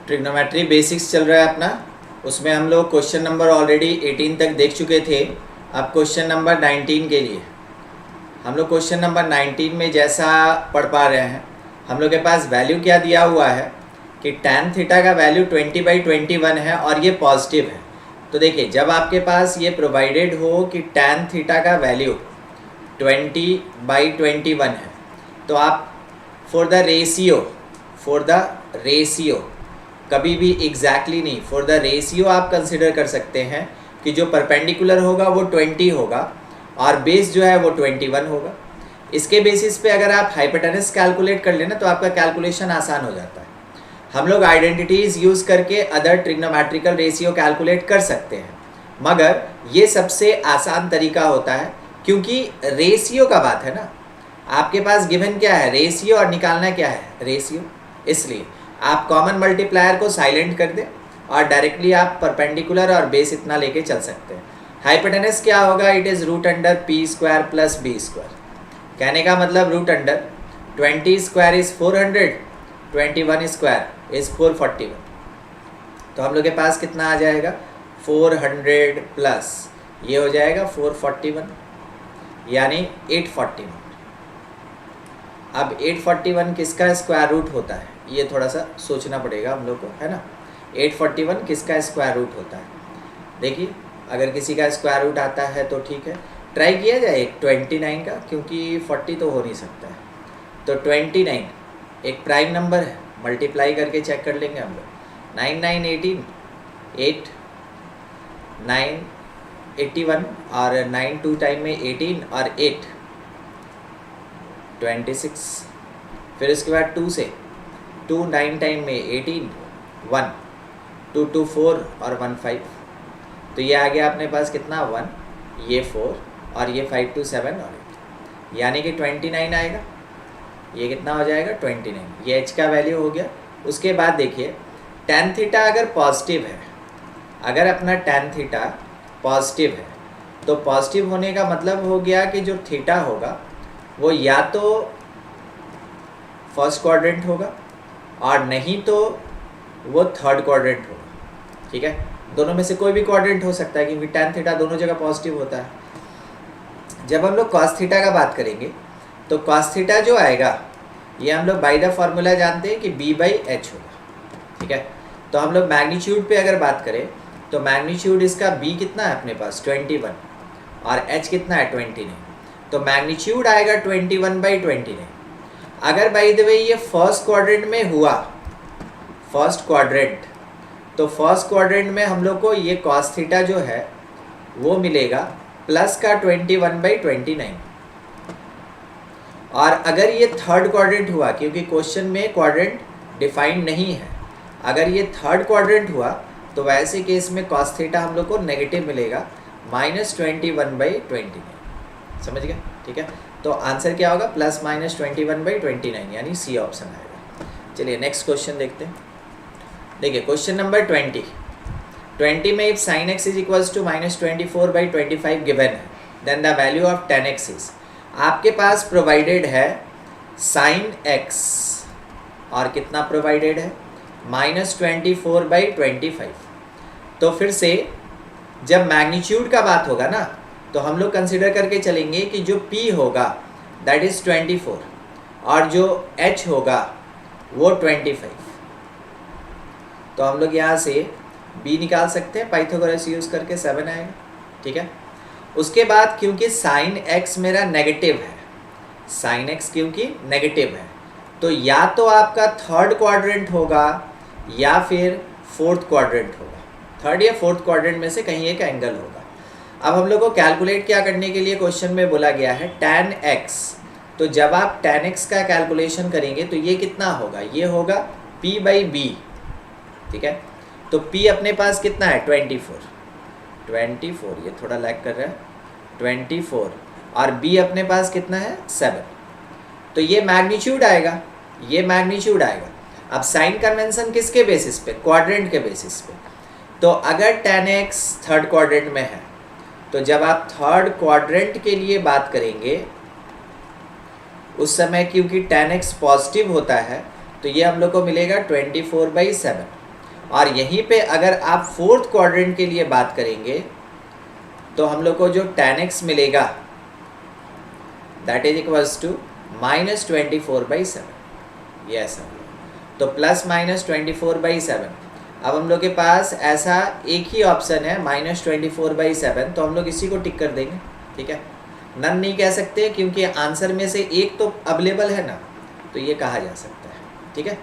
Trigonometry basics चल रहा है अपना, उसमें हम लोग क्वेश्चन नंबर ऑलरेडी 18 तक देख चुके थे। अब क्वेश्चन नंबर 19 के लिए हम लोग क्वेश्चन नंबर 19 में जैसा पढ़ पा रहे हैं, हम लोग के पास वैल्यू क्या दिया हुआ है कि tan थीटा का वैल्यू 20/21 है और ये पॉजिटिव है। तो देखिए, जब आपके पास ये प्रोवाइडेड हो कि tan थीटा का वैल्यू 20/21 है, तो आप फॉर द रेशियो कभी भी एग्जैक्टली नहीं, फॉर द रेशियो आप कंसिडर कर सकते हैं कि जो परपेंडिकुलर होगा वो 20 होगा और बेस जो है वो 21 होगा। इसके बेसिस पे अगर आप हाइपोटेनस कैलकुलेट कर लेना तो आपका कैलकुलेशन आसान हो जाता है। हम लोग आइडेंटिटीज़ यूज़ करके अदर ट्रिग्नोमेट्रिकल रेशियो कैलकुलेट कर सकते हैं, मगर ये सबसे आसान तरीका होता है क्योंकि रेशियो का बात है ना। आपके पास गिवन क्या है, रेशियो, और निकालना क्या है, रेशियो। इसलिए आप कॉमन मल्टीप्लायर को साइलेंट कर दें और डायरेक्टली आप परपेंडिकुलर और बेस इतना लेके चल सकते हैं। हाइपोटेनस क्या होगा, इट इज़ √p² + b²। कहने का मतलब √20² इज़ 400, 21² इज़ 441। तो हम लोग के पास कितना आ जाएगा, 400 प्लस ये हो जाएगा 441, यानी 841। अब 841 किसका स्क्वायर रूट होता है, ये थोड़ा सा सोचना पड़ेगा हम लोग को, है ना। 841 किसका स्क्वायर रूट होता है, देखिए अगर किसी का स्क्वायर रूट आता है तो ठीक है, ट्राई किया जाए 29 का, क्योंकि 40 तो हो नहीं सकता है। तो 29 एक प्राइम नंबर है, मल्टीप्लाई करके चेक कर लेंगे हम लोग। 9 9 18, 8 9 81 और 9 2 टाइम में 18 और 8 26। फिर उसके बाद 2 से 2 9 टाइम में 18 1 2 2 4 और 1 5। तो ये आ गया अपने पास कितना, 1, ये 4 और ये 5 2 7 और 8, यानी कि 29 आएगा। ये कितना हो जाएगा, 29। ये h का वैल्यू हो गया। उसके बाद देखिए tan थीटा अगर पॉजिटिव है, अगर अपना tan थीटा पॉजिटिव है तो पॉजिटिव होने का मतलब हो गया कि जो थीटा होगा वो या तो फर्स्ट क्वाड्रेंट होगा और नहीं तो वो थर्ड क्वाड्रेंट होगा, ठीक है। दोनों में से कोई भी क्वाड्रेंट हो सकता है क्योंकि tan थीटा दोनों जगह पॉजिटिव होता है। जब हम लोग cos थीटा का बात करेंगे तो cos थीटा जो आएगा ये हम लोग बाय द फार्मूला जानते हैं कि b/h होगा, ठीक है। तो हम लोग मैग्नीट्यूड पे अगर बात करें तो मैग्नीट्यूड इसका b कितना है अपने पास, 21, और h कितना है, 29। तो मैग्नीट्यूड आएगा 21/29। अगर बाय द वे ये फर्स्ट क्वाड्रेंट में हुआ, फर्स्ट क्वाड्रेंट, तो फर्स्ट क्वाड्रेंट में हम लोग को ये cos थीटा जो है वो मिलेगा प्लस का 21/29। और अगर ये थर्ड क्वाड्रेंट हुआ, क्योंकि क्वेश्चन में क्वाड्रेंट डिफाइंड नहीं है, अगर ये थर्ड क्वाड्रेंट हुआ तो वैसे केस में cos थीटा हम लोग को नेगेटिव मिलेगा, -21/29। समझ गए, ठीक है। तो आंसर क्या होगा, +-21/29, यानी सी ऑप्शन आएगा। चलिए नेक्स्ट क्वेश्चन देखते हैं। देखिए क्वेश्चन नंबर 20 में if sin x is equals to -24/25 given है, then the value of tan x is. आपके पास प्रोवाइडेड है sin x और कितना प्रोवाइडेड है, -24/25। तो फिर से जब मैग्नीट्यूड का बात होगा ना तो हम लोग कंसिडर करके चलेंगे कि जो p होगा दैट इज 24 और जो h होगा वो 25। तो हम लोग यहाँ से b निकाल सकते हैं पाइथागोरस यूज़ करके, 7 आएगा, ठीक है। उसके बाद क्योंकि sin x मेरा नेगेटिव है, sin x क्योंकि नेगेटिव है, तो या तो आपका थर्ड क्वाड्रेंट होगा या फिर फोर्थ क्वाड्रेंट होगा। थर्ड या फोर्थ क्वाड्रेंट में से कहीं एक एंगल होगा। अब हम लोग को कैलकुलेट क्या करने के लिए क्वेश्चन में बोला गया है, tan x। तो जब आप tan x का कैलकुलेशन करेंगे तो ये कितना होगा, ये होगा p/b, ठीक है। तो p अपने पास कितना है, 24, ये थोड़ा लैग कर रहा है, 24, और b अपने पास कितना है, 7। तो ये मैग्नीट्यूड आएगा, ये मैग्नीट्यूड आएगा। अब साइन कन्वेंशन किसके बेसिस पे, क्वाड्रेंट के बेसिस पे। तो अगर tan x थर्ड क्वाड्रेंट में है तो जब आप थर्ड क्वाड्रेंट के लिए बात करेंगे उस समय क्योंकि tan x पॉजिटिव होता है तो ये हम लोग को मिलेगा 24/7। और यहीं पे अगर आप फोर्थ क्वाड्रेंट के लिए बात करेंगे तो हम लोग को जो tan x मिलेगा दैट इज इक्वल्स टू -24/7। ये ऐसा तो +-24/7। अब हम लोग के पास ऐसा एक ही ऑप्शन है -24/7, तो हम लोग इसी को टिक कर देंगे। ठीक है, नन नहीं कह सकते क्योंकि आंसर में से एक तो अवेलेबल है ना, तो ये कहा जा सकता है। ठीक है,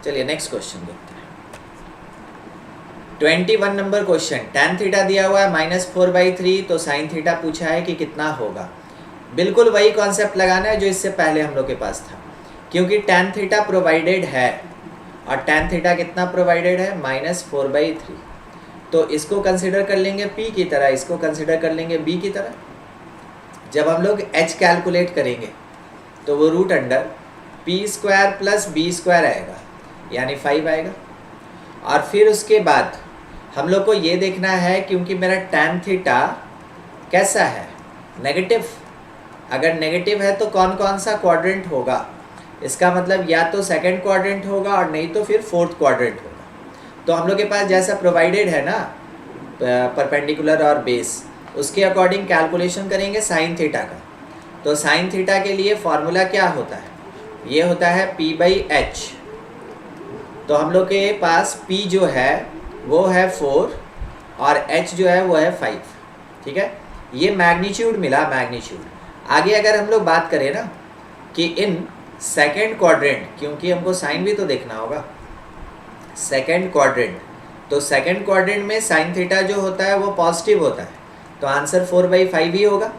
चलिए नेक्स्ट क्वेश्चन देखते हैं। 21 नंबर क्वेश्चन, tan थीटा दिया हुआ है -4/3, तो sin थीटा पूछा है कि कितना होगा। बिल्कुल वही कॉन्सेप्ट लगाना है जो इससे पहले हम लोग के पास था, क्योंकि tan थीटा प्रोवाइडेड है और tan थीटा कितना प्रोवाइडेड है -4/3, तो इसको कंसिडर कर लेंगे p की तरह, इसको कंसिडर कर लेंगे b की तरह। जब हम लोग h कैलकुलेट करेंगे तो वो √p² + b² आएगा, यानी 5 आएगा। और फिर उसके बाद हम लोग को ये देखना है, क्योंकि मेरा tan थीटा कैसा है, नेगेटिव। अगर नेगेटिव है तो कौन कौन सा क्वाड्रेंट होगा, इसका मतलब या तो सेकंड क्वाड्रेंट होगा और नहीं तो फिर फोर्थ क्वाड्रेंट होगा। तो हम लोग के पास जैसा प्रोवाइडेड है ना परपेंडिकुलर और बेस, उसके अकॉर्डिंग कैलकुलेशन करेंगे साइन थीटा का। तो साइन थीटा के लिए फॉर्मूला क्या होता है, ये होता है p/h। तो हम लोग के पास p जो है वो है 4 और h जो है वो है 5। ठीक है, ये मैग्नीट्यूड मिला, मैग्नीट्यूड। आगे अगर हम लोग बात करें ना कि इन सेकेंड क्वाड्रेंट, क्योंकि हमको साइन भी तो देखना होगा, सेकेंड क्वाड्रेंट, तो सेकेंड क्वाड्रेंट में साइन थीटा जो होता है वो पॉजिटिव होता है, तो आंसर 4/5 ही होगा।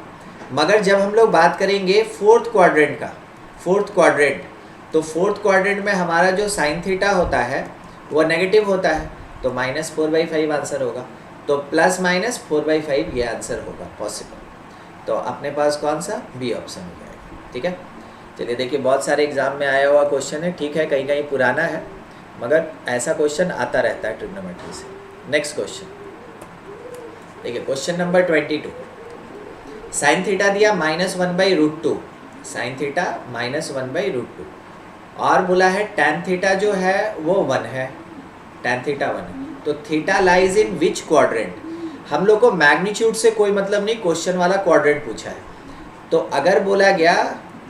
मगर जब हम लोग बात करेंगे फोर्थ क्वाड्रेंट का, फोर्थ क्वाड्रेंट, तो फोर्थ क्वाड्रेंट में हमारा जो साइन थीटा होता है वो नेगेटिव होता है, तो -4/5 आंसर होगा। तो +-4/5 ये आंसर होगा पॉसिबल। तो अपने पास कौन सा, बी ऑप्शन हो जाएगा। ठीक है, चलिए देखिए बहुत सारे एग्जाम में आया हुआ क्वेश्चन है। ठीक है, कहीं कहीं पुराना है मगर ऐसा क्वेश्चन आता रहता है ट्रिग्नोमेट्री से। नेक्स्ट क्वेश्चन देखिए, क्वेश्चन नंबर 22। साइन थीटा दिया -1/√2, साइन थीटा -1/√2, और बोला है tan थीटा जो है वो 1 है, tan थीटा 1 है। तो थीटा लाइज इन विच क्वाड्रेंट। हम लोग को मैग्नीट्यूड से कोई मतलब नहीं, क्वेश्चन वाला क्वाड्रेंट पूछा है। तो अगर बोला गया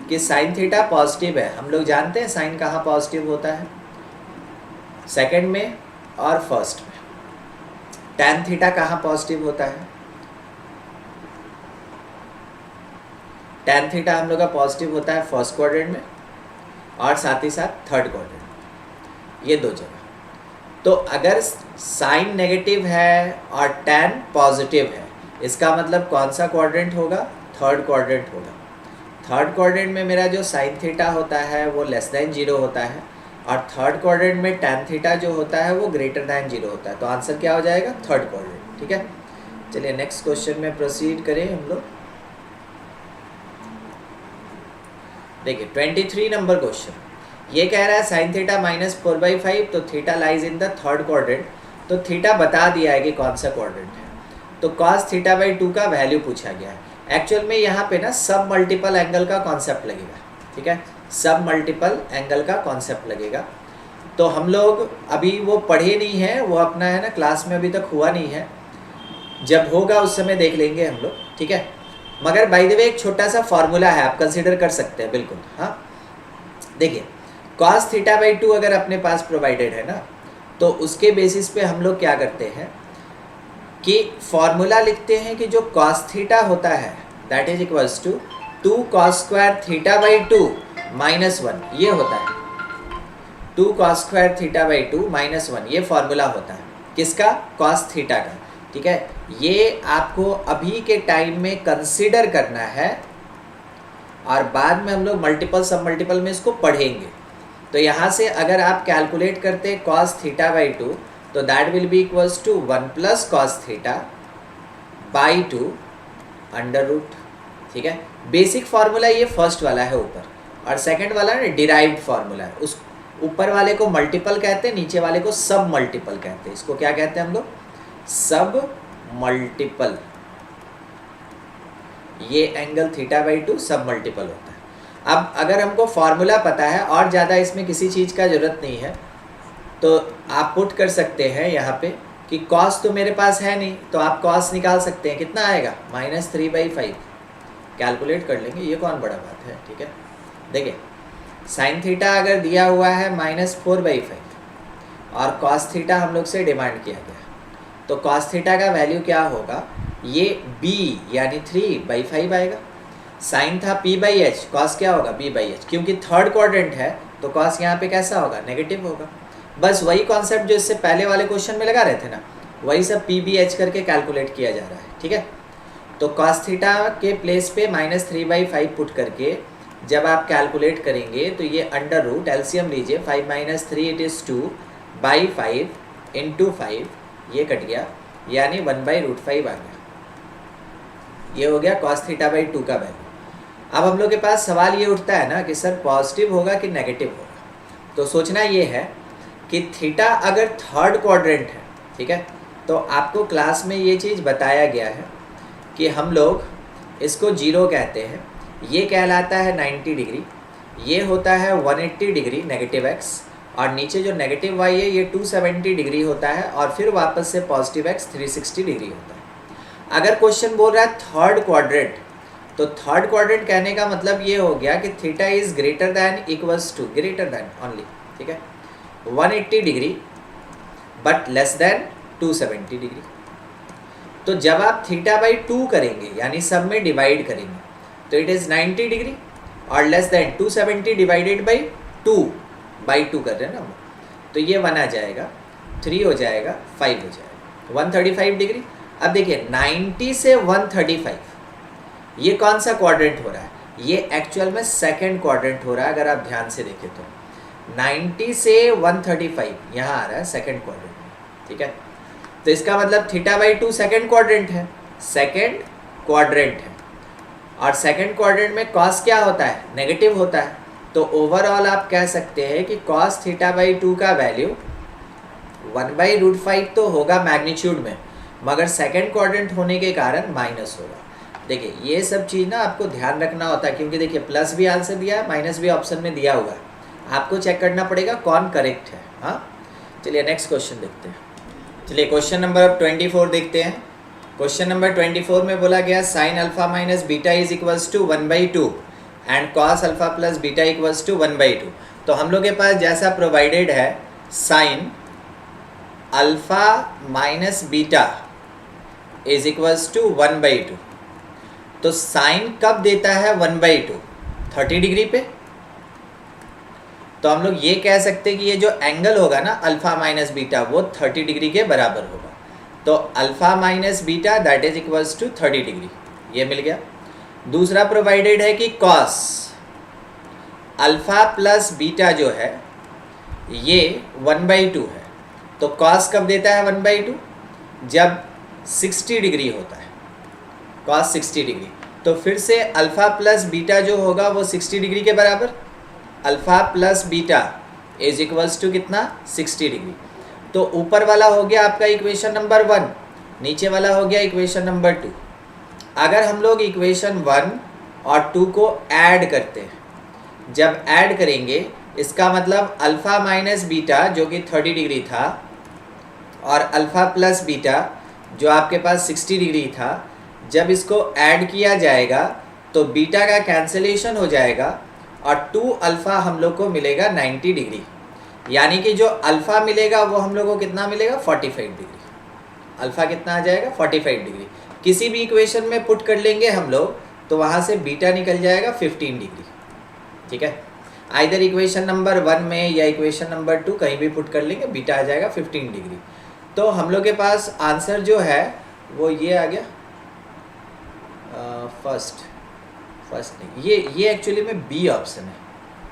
कि साइन थीटा पॉजिटिव है, हम लोग जानते हैं साइन कहाँ पॉजिटिव होता है, सेकंड में और फर्स्ट में। tan थीटा कहाँ पॉजिटिव होता है, tan थीटा हम लोग का पॉजिटिव होता है फर्स्ट क्वाड्रेंट में और साथ ही साथ थर्ड क्वाड्रेंट, ये दो जगह। तो अगर साइन नेगेटिव है और tan पॉजिटिव है, इसका मतलब कौन सा क्वाड्रेंट होगा, थर्ड क्वाड्रेंट होगा। थर्ड क्वाड्रेंट में मेरा जो साइन थीटा होता है वो <0 होता है और थर्ड क्वाड्रेंट में tan थीटा जो होता है वो <0 होता है। तो आंसर क्या हो जाएगा, थर्ड क्वाड्रेंट। ठीक है, चलिए नेक्स्ट क्वेश्चन में प्रोसीड करें हम लोग। देखिए 23 नंबर क्वेश्चन, ये कह रहा है साइन थीटा -4/5, तो theta lies in the third quadrant. तो थीटा बता दिया है कि कौन सा क्वाड्रेंट है, तो cos θ/2 का वैल्यू पूछा गया है। एक्चुअल में यहाँ पे ना सब मल्टीपल एंगल का कॉन्सेप्ट लगेगा। ठीक है, सब मल्टीपल एंगल का कॉन्सेप्ट लगेगा। तो हम लोग अभी वो पढ़े नहीं है, वो अपना है ना क्लास में अभी तक हुआ नहीं है, जब होगा उस समय देख लेंगे हम लोग। ठीक है, मगर बाय द वे एक छोटा सा फॉर्मूला है, आप कंसिडर कर सकते हैं बिल्कुल। हाँ देखिए, cos θ/2 अगर अपने पास प्रोवाइडेड है ना, तो उसके बेसिस पे हम लोग क्या करते हैं कि फॉर्मूला लिखते हैं कि जो cos थीटा होता है that is equals to 2 cos² θ/2 -1, ये होता है 2 cos² θ/2 -1, ये फॉर्मूला होता है किसका, cos थीटा का। ठीक है, ये आपको अभी के टाइम में कंसिडर करना है और बाद में हम लोग मल्टीपल सब मल्टीपल में इसको पढ़ेंगे। तो यहाँ से अगर आप कैलकुलेट करते हैं cos θ/2, तो that will be equals to 1 + cos θ/2 √। ठीक है, बेसिक फार्मूला ये फर्स्ट वाला है ऊपर, और सेकंड वाला ना डिराइव्ड फार्मूला है। उस ऊपर वाले को मल्टीपल कहते हैं, नीचे वाले को सब मल्टीपल कहते हैं। इसको क्या कहते हैं हम लोग, सब मल्टीपल। ये एंगल θ/2 सब मल्टीपल होता है। अब अगर हमको फार्मूला पता है और ज़्यादा इसमें किसी चीज़ का ज़रूरत नहीं है, तो आप पुट कर सकते हैं यहाँ पे कि कॉस तो मेरे पास है नहीं, तो आप कॉस निकाल सकते हैं, कितना आएगा -3/5। कैलकुलेट कर लेंगे, ये कौन बड़ा बात है, ठीक है। देखिए साइन थीटा अगर दिया हुआ है -4/5 और कॉस थीटा हम लोग से डिमांड किया गया, तो कॉस थीटा का वैल्यू क्या होगा, ये b यानी 3/5 आएगा। साइन था p/h, कॉस क्या होगा b/h, क्योंकि थर्ड क्वाड्रेंट है तो कॉस यहाँ पे कैसा होगा, नेगेटिव होगा। बस वही कॉन्सेप्ट जो इससे पहले वाले क्वेश्चन में लगा रहे थे ना, वही सब p/h करके कैलकुलेट किया जा रहा है, ठीक है। तो कॉस थीटा के प्लेस पे -3/5 पुट करके जब आप कैलकुलेट करेंगे तो ये अंडर रूट एलसीएम लीजिए, 5 - 3 इट इज़ 2/5 × 5, ये कट गया यानी 1/√5 आ गया। ये हो गया cos θ/2 का वैल्यू। अब हम लोग के पास सवाल ये उठता है ना कि सर पॉजिटिव होगा कि नेगेटिव होगा। तो सोचना ये है कि थीटा अगर थर्ड क्वाड्रेंट है, ठीक है, तो आपको क्लास में ये चीज़ बताया गया है कि हम लोग इसको 0 कहते हैं, ये कहलाता है 90 डिग्री, ये होता है 180 डिग्री नेगेटिव x, और नीचे जो नेगेटिव y है ये 270 डिग्री होता है, और फिर वापस से पॉजिटिव x 360 डिग्री होता है। अगर क्वेश्चन बोल रहा है थर्ड क्वाड्रेंट, तो थर्ड क्वाड्रेंट कहने का मतलब ये हो गया कि theta is greater than equals to, greater than only, ठीक है, 180 degree but less than 270 degree. तो जब आप θ/2 करेंगे यानी सब में डिवाइड करेंगे तो इट इज़ 90 डिग्री और लेस दैन 270 डिवाइडेड बाई 2/2 कर रहे हैं ना हम, तो ये 1 आ जाएगा, 3 हो जाएगा, 5 हो जाएगा, 135 डिग्री। अब देखिए 90 से 135 ये कौन सा क्वाड्रेंट हो रहा है, ये एक्चुअल में सेकंड क्वाड्रेंट हो रहा है। अगर आप ध्यान से देखें तो 90 से 135 यहाँ आ रहा है सेकंड क्वाड्रेंट में, ठीक है। तो इसका मतलब θ/2 सेकंड क्वाड्रेंट है, सेकंड क्वाड्रेंट है, और सेकंड क्वाड्रेंट में कॉस क्या होता है, नेगेटिव होता है। तो ओवरऑल आप कह सकते हैं कि cos θ/2 का वैल्यू 1/√5 तो होगा मैग्नीट्यूड में, मगर सेकंड क्वाड्रेंट होने के कारण माइनस होगा। देखिए ये सब चीज़ ना आपको ध्यान रखना होता है, क्योंकि देखिए प्लस भी आंसर दिया है, माइनस भी ऑप्शन में दिया हुआ है, आपको चेक करना पड़ेगा कौन करेक्ट है। हाँ चलिए नेक्स्ट क्वेश्चन देखते हैं। चलिए क्वेश्चन नंबर अब 24 देखते हैं। क्वेश्चन नंबर 24 में बोला गया sine alpha minus beta is equals to 1/2 and cos alpha plus beta equals to 1/2। तो हम लोग के पास जैसा प्रोवाइडेड है sine alpha minus beta is equals to 1/2, तो साइन कब देता है 1/2, 30 डिग्री पे। तो हम लोग ये कह सकते हैं कि ये जो एंगल होगा ना अल्फा माइनस बीटा वो 30 डिग्री के बराबर होगा। तो alpha minus beta that is equals to 30 degree, ये मिल गया। दूसरा प्रोवाइडेड है कि कॉस अल्फा प्लस बीटा जो है ये 1/2 है। तो कॉस कब देता है 1/2, जब 60 डिग्री होता है, कॉस 60 डिग्री। तो फिर से अल्फा प्लस बीटा जो होगा वो 60 डिग्री के बराबर, alpha plus beta is equals to कितना 60 डिग्री। तो ऊपर वाला हो गया आपका इक्वेशन नंबर 1, नीचे वाला हो गया इक्वेशन नंबर 2। अगर हम लोग इक्वेशन 1 और 2 को ऐड करते हैं, जब ऐड करेंगे इसका मतलब अल्फा माइनस बीटा जो कि 30 डिग्री था और अल्फा प्लस बीटा जो आपके पास 60 डिग्री था, जब इसको ऐड किया जाएगा तो बीटा का कैंसिलेशन हो जाएगा और 2 अल्फ़ा हम लोग को मिलेगा 90 डिग्री, यानी कि जो अल्फ़ा मिलेगा वो हम लोग को कितना मिलेगा 45 डिग्री। अल्फ़ा कितना आ जाएगा 45 डिग्री। किसी भी इक्वेशन में पुट कर लेंगे हम लोग तो वहाँ से बीटा निकल जाएगा 15 डिग्री, ठीक है। आइदर इक्वेशन नंबर 1 में या इक्वेशन नंबर 2 कहीं भी पुट कर लेंगे, बीटा आ जाएगा 15 डिग्री। तो हम लोग के पास आंसर जो है वो ये आ गया, फर्स्ट नहीं, ये एक्चुअली में बी ऑप्शन है,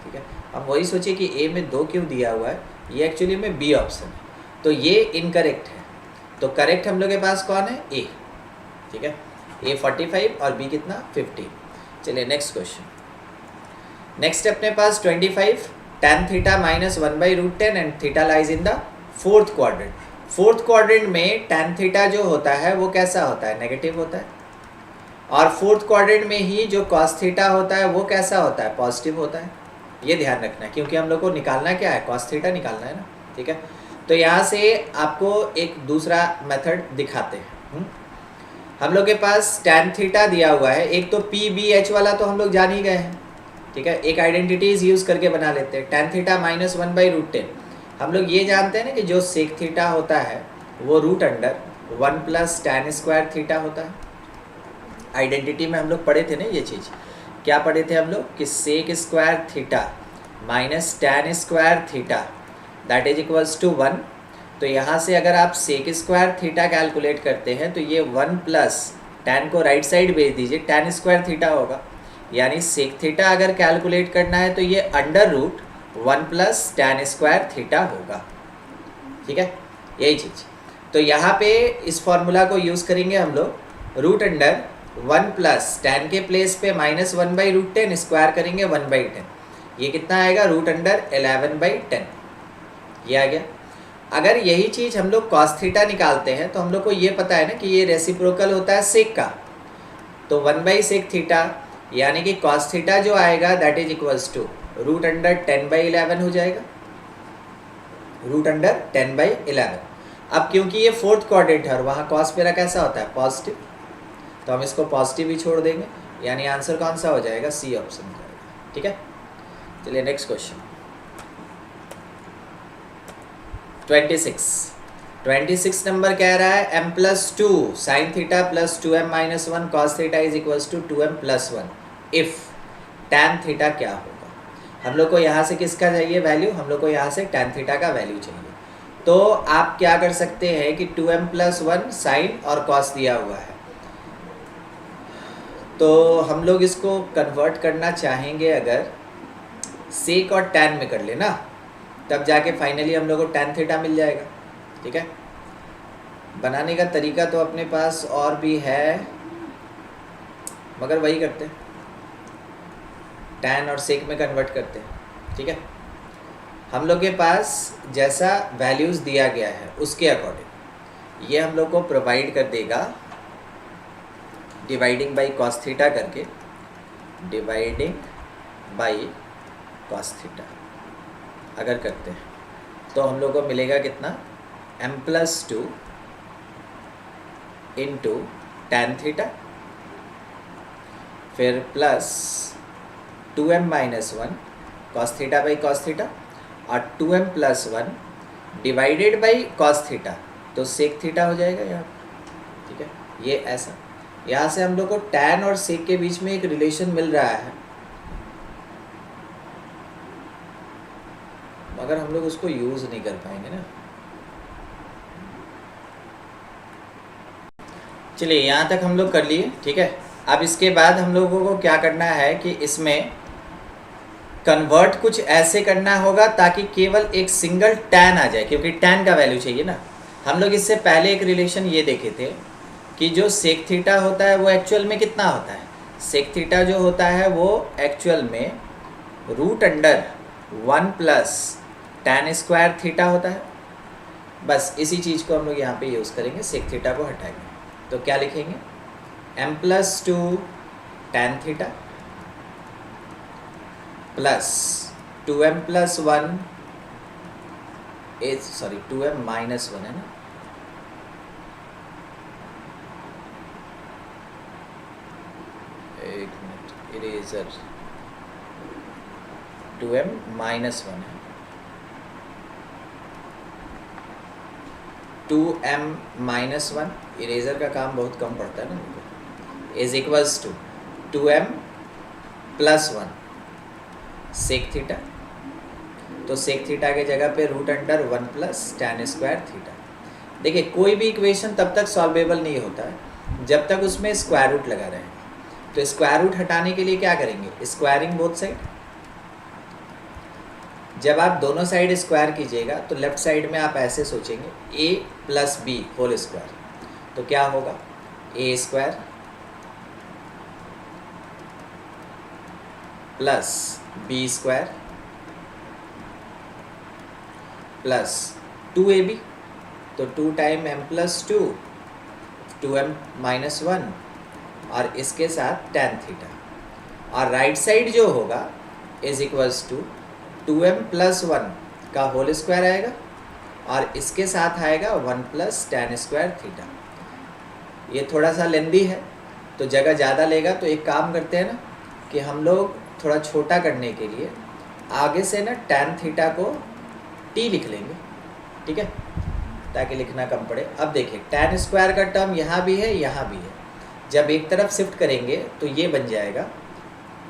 ठीक है। हम वही सोचे कि ए में 2 क्यों दिया हुआ है, ये एक्चुअली में बी ऑप्शन है, तो ये इनकरेक्ट है। तो करेक्ट हम लोग के पास कौन है, ए, ठीक है। ए 45 और बी कितना 15। चलिए नेक्स्ट क्वेश्चन। नेक्स्ट अपने पास 25 tan theta minus 1/√10 and theta lies in the fourth quadrant. Fourth quadrant में tan थीटा जो होता है वो कैसा होता है, नेगेटिव होता है, और फोर्थ क्वाड्रेंट में ही जो cos थीटा होता है वो कैसा होता है, पॉजिटिव होता है। ये ध्यान रखना है, क्योंकि हम लोग को निकालना क्या है, cos थीटा निकालना है ना। ठीक है। तो यहाँ से आपको एक दूसरा मेथड दिखाते हैं। हम लोग के पास tan थीटा दिया हुआ है, एक तो PBH वाला तो हम लोग जान ही गए हैं, ठीक है। एक आइडेंटिटीज यूज़ करके बना लेते हैं। tan थीटा माइनस 1/√10, हम लोग ये जानते हैं ना कि जो सेक थीटा होता है वो root under 1 plus tan square theta होता है। आइडेंटिटी में हम लोग पढ़े थे ना ये चीज़, क्या पढ़े थे हम लोग कि sec square theta minus tan square theta that is equals to 1। तो यहाँ से अगर आप सेक स्क्वायर थीटा कैलकुलेट करते हैं तो ये 1 प्लस tan को राइट साइड भेज दीजिए, tan स्क्वायर थीटा होगा। यानी सेक थीटा अगर कैलकुलेट करना है तो ये under root 1 plus tan square theta होगा, ठीक है, यही चीज़। तो यहाँ पे इस फॉर्मूला को यूज़ करेंगे हम लोग, रूट अंडर 1 प्लस tan के प्लेस पे माइनस 1/√10 स्क्वायर करेंगे 1/10, ये कितना आएगा रूट अंडर 11/10, ये आ गया। अगर यही चीज़ हम लोग कॉस थीटा निकालते हैं तो हम लोग को ये पता है ना कि ये रेसिप्रोकल होता है सेक का, तो 1/सेक थीटा यानी कि कॉस थीटा जो आएगा that is equals to root under 10/11 हो जाएगा, रूट अंडर 10/11। अब क्योंकि ये फोर्थ क्वाड्रेंट है और वहाँ कॉस मेरा कैसा होता है पॉजिटिव, तो हम इसको पॉजिटिव ही छोड़ देंगे, यानी आंसर कौन सा हो जाएगा, सी ऑप्शन हो जाएगा, ठीक है। चलिए नेक्स्ट क्वेश्चन 26 नंबर कह रहा है m plus 2 sine theta plus 2m minus 1 cos theta is equals to 2m plus 1 if tan theta क्या होगा। हम लोग को यहाँ से किसका चाहिए वैल्यू, हम लोग को यहाँ से tan थीटा का वैल्यू चाहिए। तो आप क्या कर सकते हैं कि 2m प्लस 1 साइन और कॉस दिया हुआ है, तो हम लोग इसको कन्वर्ट करना चाहेंगे अगर सेक और tan में कर लेना, तब जाके फाइनली हम लोग को tan थीटा मिल जाएगा, ठीक है। बनाने का तरीका तो अपने पास और भी है, मगर वही करते हैं, tan और सेक में कन्वर्ट करते हैं, ठीक है। हम लोग के पास जैसा वैल्यूज़ दिया गया है उसके अकॉर्डिंग ये हम लोग को प्रोवाइड कर देगा डिवाइडिंग बाई कॉस थीटा करके, डिवाइडिंग बाई कॉस थीटा अगर करते हैं तो हम लोग को मिलेगा कितना, m plus 2 into tan theta, फिर plus 2m minus 1 cos theta by cos theta, और 2m plus 1 divided by cos theta, तो सेक थीटा हो जाएगा यहाँ, ठीक है। ये ऐसा, यहाँ से हम लोग को tan और सेक के बीच में एक रिलेशन मिल रहा है, मगर हम लोग उसको यूज़ नहीं कर पाएंगे ना। चलिए यहाँ तक हम लोग कर लिए, ठीक है। अब इसके बाद हम लोगों को क्या करना है कि इसमें कन्वर्ट कुछ ऐसे करना होगा ताकि केवल एक सिंगल tan आ जाए, क्योंकि tan का वैल्यू चाहिए ना। हम लोग इससे पहले एक रिलेशन ये देखे थे कि जो सेक थीटा होता है वो एक्चुअल में कितना होता है, सेक थीटा जो होता है वो एक्चुअल में root under 1 plus tan square theta होता है। बस इसी चीज़ को हम लोग यहाँ पे यूज़ करेंगे, सेक थीटा को हटाएंगे, तो क्या लिखेंगे, m plus 2 tan theta plus 2m plus 1 2m minus 1 है ना, एक मिनट, इरेजर 2m माइनस 1 है, 2m माइनस 1 इरेजर का काम बहुत कम पड़ता है ना, is equals to 2m plus 1 sec theta, तो सेक थीटा के जगह पे root under 1 plus tan square theta. देखिए कोई भी इक्वेशन तब तक सॉल्वेबल नहीं होता है जब तक उसमें स्क्वायर रूट लगा रहेगा, तो स्क्वायर रूट हटाने के लिए क्या करेंगे, स्क्वायरिंग बोथ साइड। जब आप दोनों साइड स्क्वायर कीजिएगा तो लेफ्ट साइड में आप ऐसे सोचेंगे a plus B whole square, तो क्या होगा a square plus B square plus 2ab, तो 2 time m plus 2 2m minus 1 और इसके साथ tan थीटा, और राइट साइड जो होगा is equals to 2m plus 1 का होल स्क्वायर आएगा और इसके साथ आएगा 1 प्लस tan स्क्वायर थीटा। ये थोड़ा सा लेंदी है तो जगह ज़्यादा लेगा, तो एक काम करते हैं ना कि हम लोग थोड़ा छोटा करने के लिए आगे से ना tan थीटा को t लिख लेंगे, ठीक है, ताकि लिखना कम पड़े। अब देखिए tan स्क्वायर का टर्म यहाँ भी है, यहाँ भी है। जब एक तरफ शिफ्ट करेंगे तो ये बन जाएगा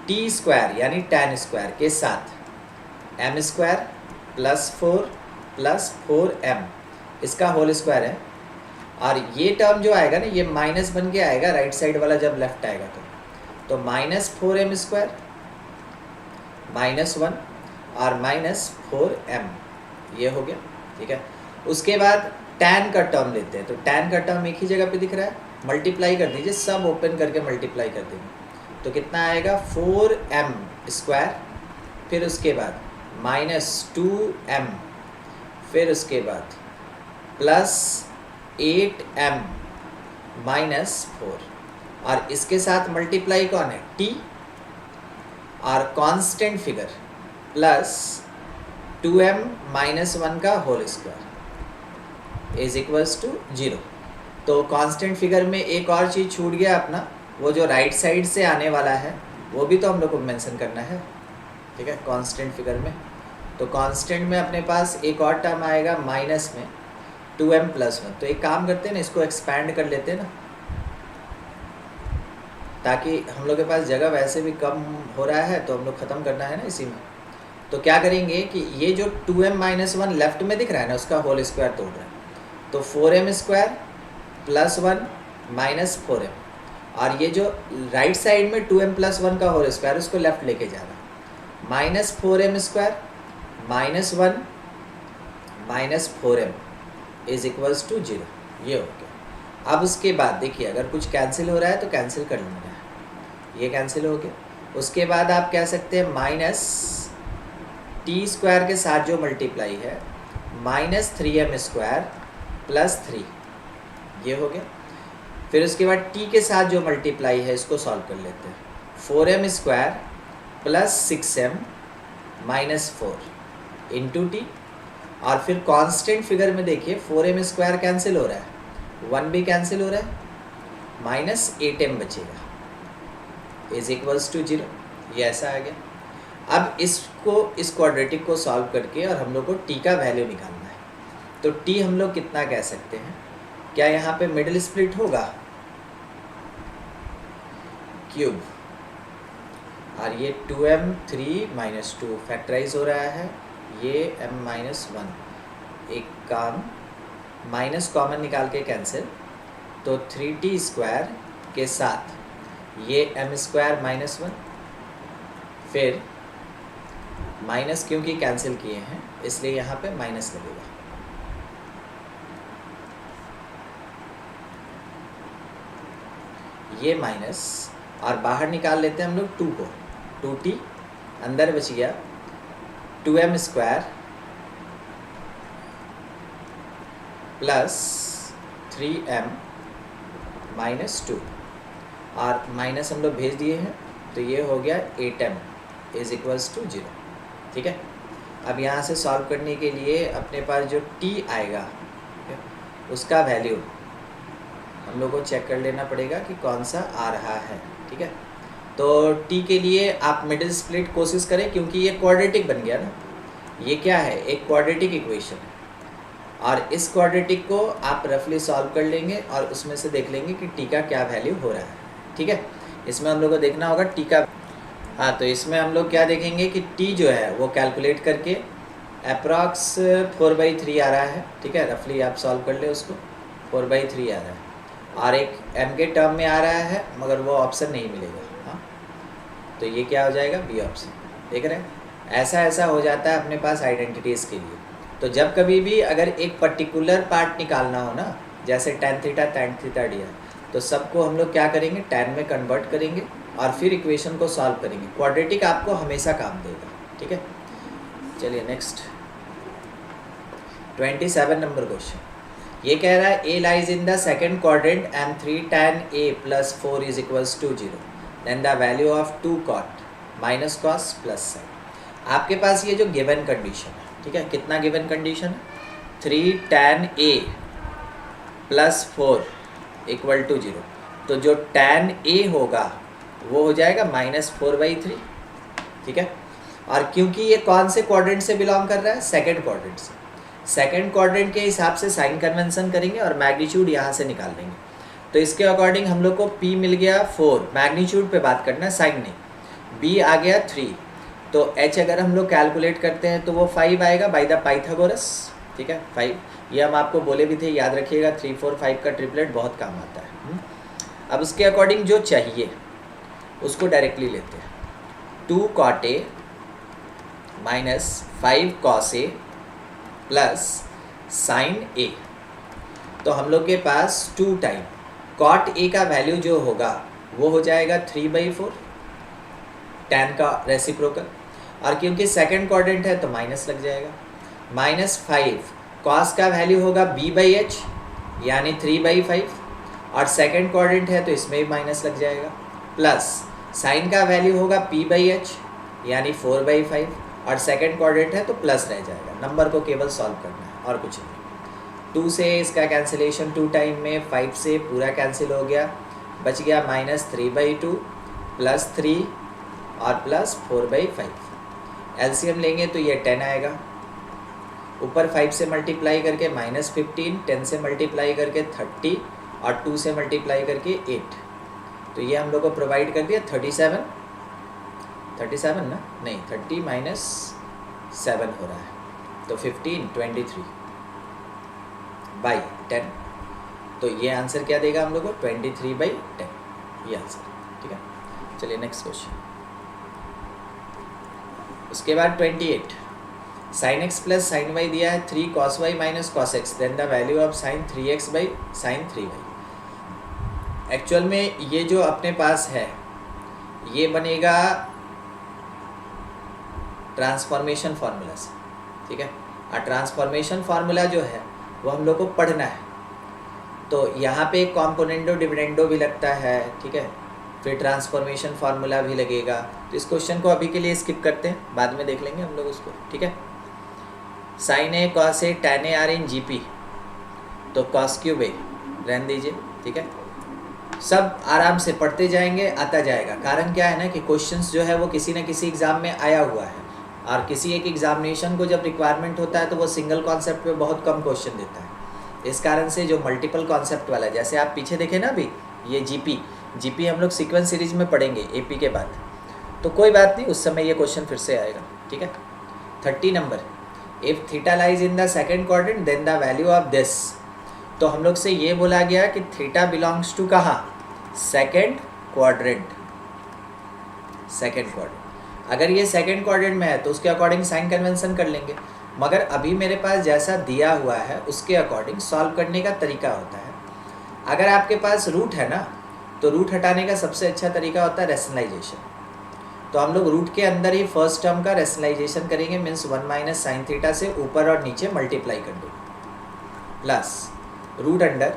t स्क्वायर यानी tan स्क्वायर के साथ m square plus 4 plus 4m, इसका होल स्क्वायर है। और ये टर्म जो आएगा ना ये माइनस बन के आएगा राइट साइड वाला जब लेफ्ट आएगा तो -4m स्क्वायर -1 और -4m, ये हो गया, ठीक है। उसके बाद tan का टर्म लेते हैं, तो tan का टर्म एक ही जगह पे दिख रहा है, मल्टीप्लाई कर दीजिए, सब ओपन करके मल्टीप्लाई कर देंगे तो कितना आएगा 4m स्क्वायर, फिर उसके बाद -2m, फिर उसके बाद प्लस 8m -4, और इसके साथ मल्टीप्लाई कौन है t, और कांस्टेंट फिगर प्लस 2m -1 का whole square is equals to 0। तो कांस्टेंट फिगर में एक और चीज़ छूट गया अपना, वो जो राइट साइड से आने वाला है वो भी तो हम लोग को मेंशन करना है, ठीक है, कांस्टेंट फिगर में। तो कांस्टेंट में अपने पास एक और टर्म आएगा माइनस में 2m + 1। तो एक काम करते हैं ना, इसको एक्सपैंड कर लेते हैं ना, ताकि हम लोग के पास जगह वैसे भी कम हो रहा है तो हम लोग ख़त्म करना है ना इसी में। तो क्या करेंगे कि ये जो 2m - 1 लेफ्ट में दिख रहा है ना, उसका होल स्क्वायर तोड़ रहा है, तो 4m स्क्वायर प्लस 1 -4m, और ये जो राइट साइड में 2m + 1 का होल स्क्वायर उसको लेफ्ट लेके जा रहा है, -4m square -1 -4m is equals to 0, ये हो गया। अब उसके बाद देखिए अगर कुछ कैंसिल हो रहा है तो कैंसिल कर लेना है, ये कैंसिल हो गया। उसके बाद आप कह सकते हैं माइनस t स्क्वायर के साथ जो मल्टीप्लाई है -3m स्क्वायर प्लस 3, ये हो गया। फिर उसके बाद t के साथ जो मल्टीप्लाई है इसको सॉल्व कर लेते हैं, 4m square plus 6m -4 into T, और फिर कांस्टेंट फिगर में देखिए 4m स्क्वायर कैंसिल हो रहा है, 1 भी कैंसिल हो रहा है, -8m बचेगा इज इक्वल्स टू 0, ये ऐसा आ गया। अब इसको इस क्वाड्रेटिक को सॉल्व करके और हम लोग को t का वैल्यू निकालना है, तो t हम लोग कितना कह सकते हैं, क्या यहाँ पे मिडिल स्प्लिट होगा क्यूब, और ये 2m 3 - 2 फैक्टराइज हो रहा है, ये m -1, एक काम माइनस कॉमन निकाल के कैंसिल, तो 3t स्क्वायर के साथ ये m स्क्वायर -1, फिर माइनस क्योंकि कैंसिल किए हैं इसलिए यहाँ पे माइनस लगेगा, ये माइनस, और बाहर निकाल लेते हैं हम लोग 2 को, 2t अंदर बच गया 2m स्क्वायर प्लस 3m -2, और माइनस हम लोग भेज दिए हैं तो ये हो गया 8m इज इक्वल्स टू 0, ठीक है। अब यहाँ से सॉल्व करने के लिए अपने पास जो t आएगा उसका वैल्यू हम लोग को चेक कर लेना पड़ेगा कि कौन सा आ रहा है, ठीक है। तो t के लिए आप मिडिल स्प्लिट कोशिश करें, क्योंकि ये क्वाड्रेटिक बन गया ना, ये क्या है, एक क्वाड्रेटिक इक्वेशन है, और इस क्वाड्रेटिक को आप रफली सॉल्व कर लेंगे और उसमें से देख लेंगे कि t का क्या वैल्यू हो रहा है, ठीक है। इसमें हम लोग को देखना होगा t का, हाँ, तो इसमें हम लोग क्या देखेंगे कि t जो है वो कैलकुलेट करके अप्रॉक्स 4/3 आ रहा है, ठीक है, रफली आप सॉल्व कर ले उसको, 4/3 आ रहा है, और एक m के टर्म में आ रहा है मगर वो ऑप्शन नहीं मिलेगा, हाँ, तो ये क्या हो जाएगा, बी ऑप्शन, देख रहे हैं। ऐसा हो जाता है अपने पास आइडेंटिटीज़ के लिए। तो जब कभी भी अगर एक पर्टिकुलर पार्ट निकालना हो ना, जैसे tan थीटा दिया, तो सबको हम लोग क्या करेंगे, tan में कन्वर्ट करेंगे और फिर इक्वेशन को सॉल्व करेंगे। क्वाड्रेटिक आपको हमेशा काम देगा, ठीक है। चलिए नेक्स्ट 27 नंबर क्वेश्चन, ये कह रहा है a lies in the second quadrant and 3 tan a + 4 is equals to 0, then the value of 2 cot minus cos plus sine. आपके पास ये जो गिवन कंडीशन है, ठीक है, कितना गिवन कंडीशन है, 3 tan A plus 4 equal to 0। तो जो tan A होगा वो हो जाएगा -4/3, ठीक है। और क्योंकि ये कौन से क्वाड्रेंट से बिलोंग कर रहा है, सेकंड क्वाड्रेंट से, सेकंड क्वाड्रेंट के हिसाब से साइन कन्वेंशन करेंगे और मैग्नीट्यूड यहाँ से निकाल लेंगे। तो इसके अकॉर्डिंग हम लोग को P मिल गया 4, मैग्नीट्यूड पे बात करना है, साइन नहीं। B आ गया 3, तो H अगर हम लोग कैलकुलेट करते हैं तो वो 5 आएगा बाय द पाइथागोरस, ठीक है। 5 ये हम आपको बोले भी थे, याद रखिएगा 3 4 5 का ट्रिपलेट बहुत काम आता है। अब उसके अकॉर्डिंग जो चाहिए उसको डायरेक्टली लेते हैं। 2 cot A minus 5 cos A plus sign A। तो हम लोग के पास 2 टाइम cot A का वैल्यू जो होगा वो हो जाएगा 3/4 tan का रेसिप्रोकल, और क्योंकि सेकंड क्वाड्रेंट है तो माइनस लग जाएगा। -5 cos का वैल्यू होगा B/H यानी 3/5, और सेकंड क्वाड्रेंट है तो इसमें भी माइनस लग जाएगा, प्लस साइन का वैल्यू होगा P/H यानी 4/5, और सेकंड क्वाड्रेंट है तो प्लस रह जाएगा। नंबर को केवल सॉल्व करना है और कुछ नहीं। 2 से इसका कैंसिलेशन 2 टाइम में, 5 से पूरा कैंसिल हो गया, बच गया -3/2 प्लस 3 और प्लस 4/5। एलसीएम लेंगे तो ये 10 आएगा, ऊपर 5 से मल्टीप्लाई करके -15, 10 से मल्टीप्लाई करके 30 और 2 से मल्टीप्लाई करके 8। तो ये हम लोग को प्रोवाइड कर दिया 37 ना, नहीं 30 - 7 हो रहा है, तो 15 23 बाई 10। तो ये आंसर क्या देगा हम लोग को, 23/10, ये आंसर, ठीक है। चलिए नेक्स्ट क्वेश्चन। उसके बाद 28, sin x plus sin y दिया है 3 cos y minus cos x, then the value of sin 3x by sin 3y। Actual में ये जो अपने पास है ये बनेगा ट्रांसफॉर्मेशन फार्मूला से, ठीक है। और ट्रांसफॉर्मेशन फार्मूला जो है वो हम लोग को पढ़ना है, तो यहाँ पे कॉम्पोनेंडो डिविडेंडो भी लगता है, ठीक है, फिर ट्रांसफॉर्मेशन फार्मूला भी लगेगा। तो इस क्वेश्चन को अभी के लिए स्किप करते हैं, बाद में देख लेंगे हम लोग उसको, ठीक है। sin A cos A tan A are in GP, तो cos क्यूब A रहने दीजिए, ठीक है। सब आराम से पढ़ते जाएंगे, आता जाएगा। कारण क्या है ना कि क्वेश्चंस जो है वो किसी न किसी एग्ज़ाम में आया हुआ है, और किसी एक एग्जामिनेशन को जब रिक्वायरमेंट होता है तो वो सिंगल कॉन्सेप्ट पे बहुत कम क्वेश्चन देता है। इस कारण से जो मल्टीपल कॉन्सेप्ट वाला, जैसे आप पीछे देखें ना अभी, ये जीपी हम लोग सीक्वेंस सीरीज में पढ़ेंगे एपी के बाद, तो कोई बात नहीं, उस समय ये क्वेश्चन फिर से आएगा, ठीक है। 30 number, if theta lies in the second quadrant then the value of this. तो हम लोग से ये बोला गया कि थीटा बिलोंग्स टू कहाँ, सेकेंड क्वाड्रेंट। अगर ये सेकेंड क्वाड्रेंट में है तो उसके अकॉर्डिंग साइन कन्वेंशन कर लेंगे, मगर अभी मेरे पास जैसा दिया हुआ है उसके अकॉर्डिंग सॉल्व करने का तरीका होता है। अगर आपके पास रूट है ना, तो रूट हटाने का सबसे अच्छा तरीका होता है रेशनलाइजेशन। तो हम लोग रूट के अंदर ही फर्स्ट टर्म का रेशनलाइजेशन करेंगे, मीन्स 1 माइनस साइन थीटा से ऊपर और नीचे मल्टीप्लाई कर दो, plus root under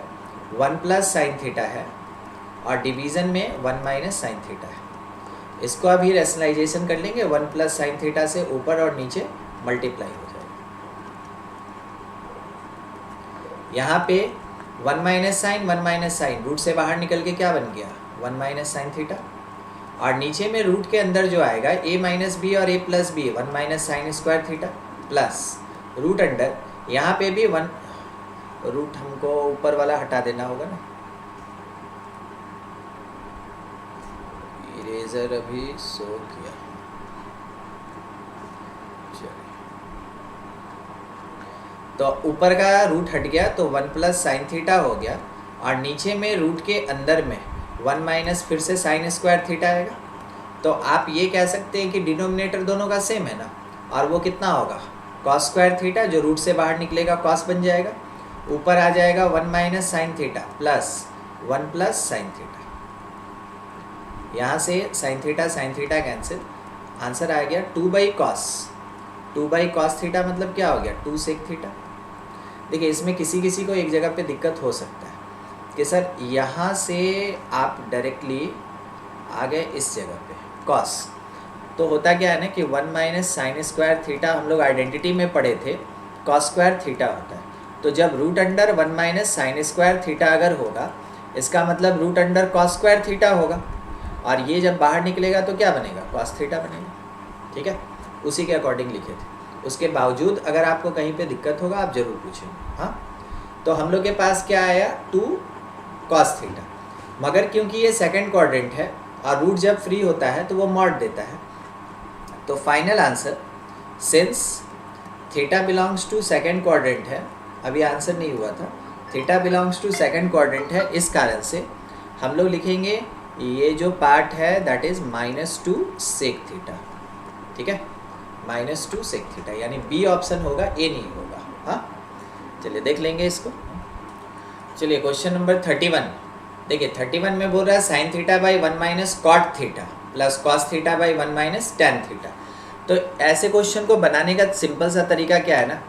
1 plus sine theta है, और डिवीज़न में 1 माइनस साइन थीटा है। इसको अभी रेशनलाइजेशन कर लेंगे, 1 प्लस साइन थीटा से ऊपर और नीचे मल्टीप्लाई हो जाएगा। यहाँ पे 1 माइनस साइन रूट से बाहर निकल के क्या बन गया, 1 माइनस साइन थीटा, और नीचे में रूट के अंदर जो आएगा a माइनस बी और a plus B, 1 minus sine square theta, plus root under यहाँ पे भी 1, रूट हमको ऊपर वाला हटा देना होगा ना, इरेजर अभी सो किया, तो ऊपर का रूट हट गया तो 1 प्लस साइन थीटा हो गया, और नीचे में रूट के अंदर में 1 माइनस फिर से साइन स्क्वायर थीटा आएगा। तो आप ये कह सकते हैं कि डिनोमिनेटर दोनों का सेम है ना, और वो कितना होगा, कॉस स्क्वायर थीटा, जो रूट से बाहर निकलेगा कॉस बन जाएगा, ऊपर आ जाएगा 1 minus sine theta plus 1 plus sine theta. यहाँ से साइन थीटा कैंसिल, आंसर आ गया 2/cos। 2/cos थीटा मतलब क्या हो गया, 2 sec थीटा। देखिए इसमें किसी को एक जगह पे दिक्कत हो सकता है कि सर यहाँ से आप डायरेक्टली आ गए इस जगह पे cos, तो होता क्या है ना कि 1 माइनस साइन स्क्वायर थीटा हम लोग आइडेंटिटी में पढ़े थे cos स्क्वायर थीटा होता है, तो जब root under 1 minus sine square theta अगर होगा, इसका मतलब root under cos square theta होगा, और ये जब बाहर निकलेगा तो क्या बनेगा, कॉस थीटा बनेगा। ठीक है, उसी के अकॉर्डिंग लिखे थे। उसके बावजूद अगर आपको कहीं पे दिक्कत होगा आप ज़रूर पूछेंगे। हाँ, तो हम लोग के पास क्या आया, 2 कॉस थीटा, मगर क्योंकि ये सेकंड क्वाड्रेंट है और रूट जब फ्री होता है तो वो मॉड देता है, तो final answer since theta belongs to second quadrant है, अभी आंसर नहीं हुआ था, theta belongs to second quadrant है, इस कारण से हम लोग लिखेंगे ये जो पार्ट है दैट इज -2 सेक थीटा। ठीक है, -2 सेक थीटा, यानी बी ऑप्शन होगा, ए नहीं होगा। हाँ, चलिए देख लेंगे इसको। चलिए क्वेश्चन नंबर 31 देखिए, 31 में बोल रहा है sine theta by 1 minus cot theta plus cos theta by 1 minus tan theta. तो ऐसे क्वेश्चन को बनाने का सिंपल सा तरीका क्या है ना,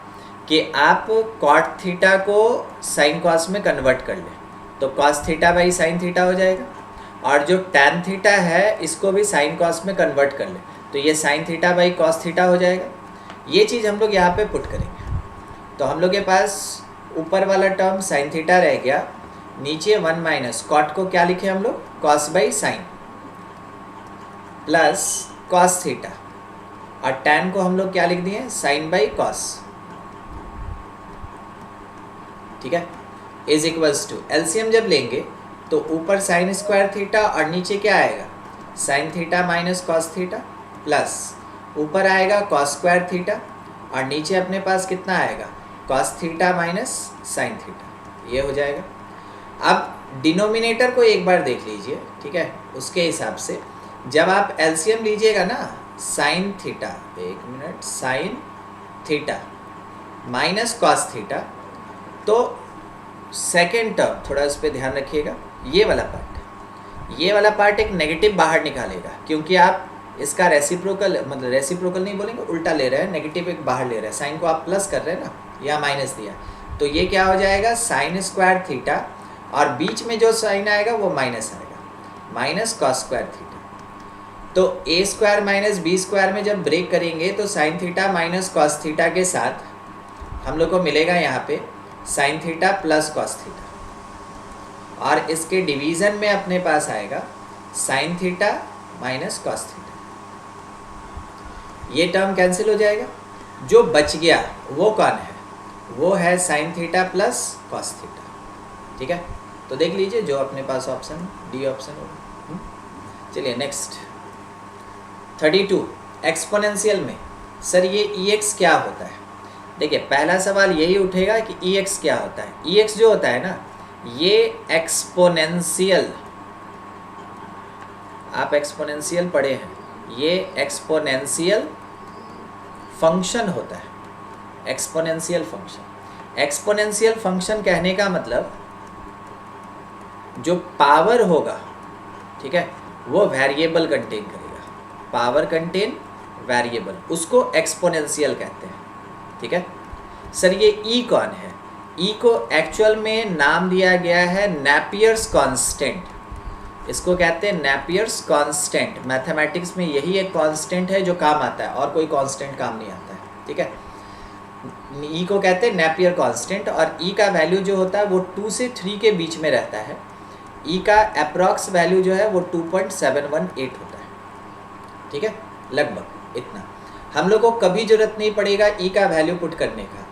कि आप कॉट थीटा को साइन कॉस में कन्वर्ट कर लें, तो cos theta by sine theta हो जाएगा, और जो टैन थीटा है इसको भी साइन कॉस में कन्वर्ट कर लें, तो ये sign theta by cos theta हो जाएगा। ये चीज़ हम लोग यहाँ पे पुट करेंगे, तो हम लोग के पास ऊपर वाला टर्म साइन थीटा रह गया, नीचे 1 माइनस कॉट को क्या लिखे हम लोग, cos by sine plus cos theta, और टैन को हम लोग क्या लिख दिए, साइन बाई कॉस। ठीक है, इज इक्वल्स टू एलसीएम जब लेंगे तो ऊपर साइन स्क्वायर थीटा और नीचे क्या आएगा, sine theta minus cos theta, plus ऊपर आएगा कॉस स्क्वायर थीटा और नीचे अपने पास कितना आएगा, cos theta minus sine theta, ये हो जाएगा। अब डिनोमिनेटर को एक बार देख लीजिए। ठीक है, उसके हिसाब से जब आप एलसीएम लीजिएगा ना, साइन थीटा, एक minute, sine theta minus cos theta, तो सेकेंड टर्म थोड़ा इस पर ध्यान रखिएगा, ये वाला पार्ट एक नेगेटिव बाहर निकालेगा, क्योंकि आप इसका रेसिप्रोकल, मतलब रेसिप्रोकल नहीं बोलेंगे, उल्टा ले रहे हैं, नेगेटिव एक बाहर ले रहे हैं, साइन को आप प्लस कर रहे हैं ना, या माइनस दिया, तो ये क्या हो जाएगा, साइन स्क्वायर थीटा, और बीच में जो साइन आएगा वो माइनस आएगा, माइनस कॉस स्क्वायर थीटा। तो ए स्क्वायर माइनस बी स्क्वायर में जब ब्रेक करेंगे तो sine theta minus cos theta के साथ हम लोग को मिलेगा यहाँ पे sign theta plus cos theta, और इसके डिवीज़न में अपने पास आएगा sine theta minus cos theta. ये टर्म कैंसिल हो जाएगा, जो बच गया वो कौन है, वो है sine theta plus cos theta. ठीक है, तो देख लीजिए जो अपने पास ऑप्शन डी ऑप्शन होगा। चलिए नेक्स्ट 32 एक्सपोनेंशियल में सर ये EX क्या होता है। देखिए पहला सवाल यही उठेगा कि EX क्या होता है। EX जो होता है ना, ये एक्सपोनेंशियल, आप एक्सपोनेंशियल पढ़े हैं, ये एक्सपोनेंशियल फंक्शन होता है, एक्सपोनेंशियल फंक्शन। एक्सपोनेंशियल फंक्शन कहने का मतलब जो पावर होगा, ठीक है, वो वेरिएबल कंटेन करेगा, पावर कंटेन वेरिएबल, उसको एक्सपोनेंशियल कहते हैं। ठीक है सर, ये ई कौन है, ई को एक्चुअल में नाम दिया गया है नेपियर्स कांस्टेंट, इसको कहते हैं नेपियर्स कांस्टेंट। मैथमेटिक्स में यही एक कांस्टेंट है जो काम आता है, और कोई कांस्टेंट काम नहीं आता है। ठीक है, ई को कहते हैं नेपियर कांस्टेंट, और ई का वैल्यू जो होता है वो 2 से 3 के बीच में रहता है। ई का अप्रॉक्स वैल्यू जो है वो 2.718 होता है। ठीक है, लगभग इतना। हम लोग को कभी ज़रूरत नहीं पड़ेगा ई का वैल्यू पुट करने का,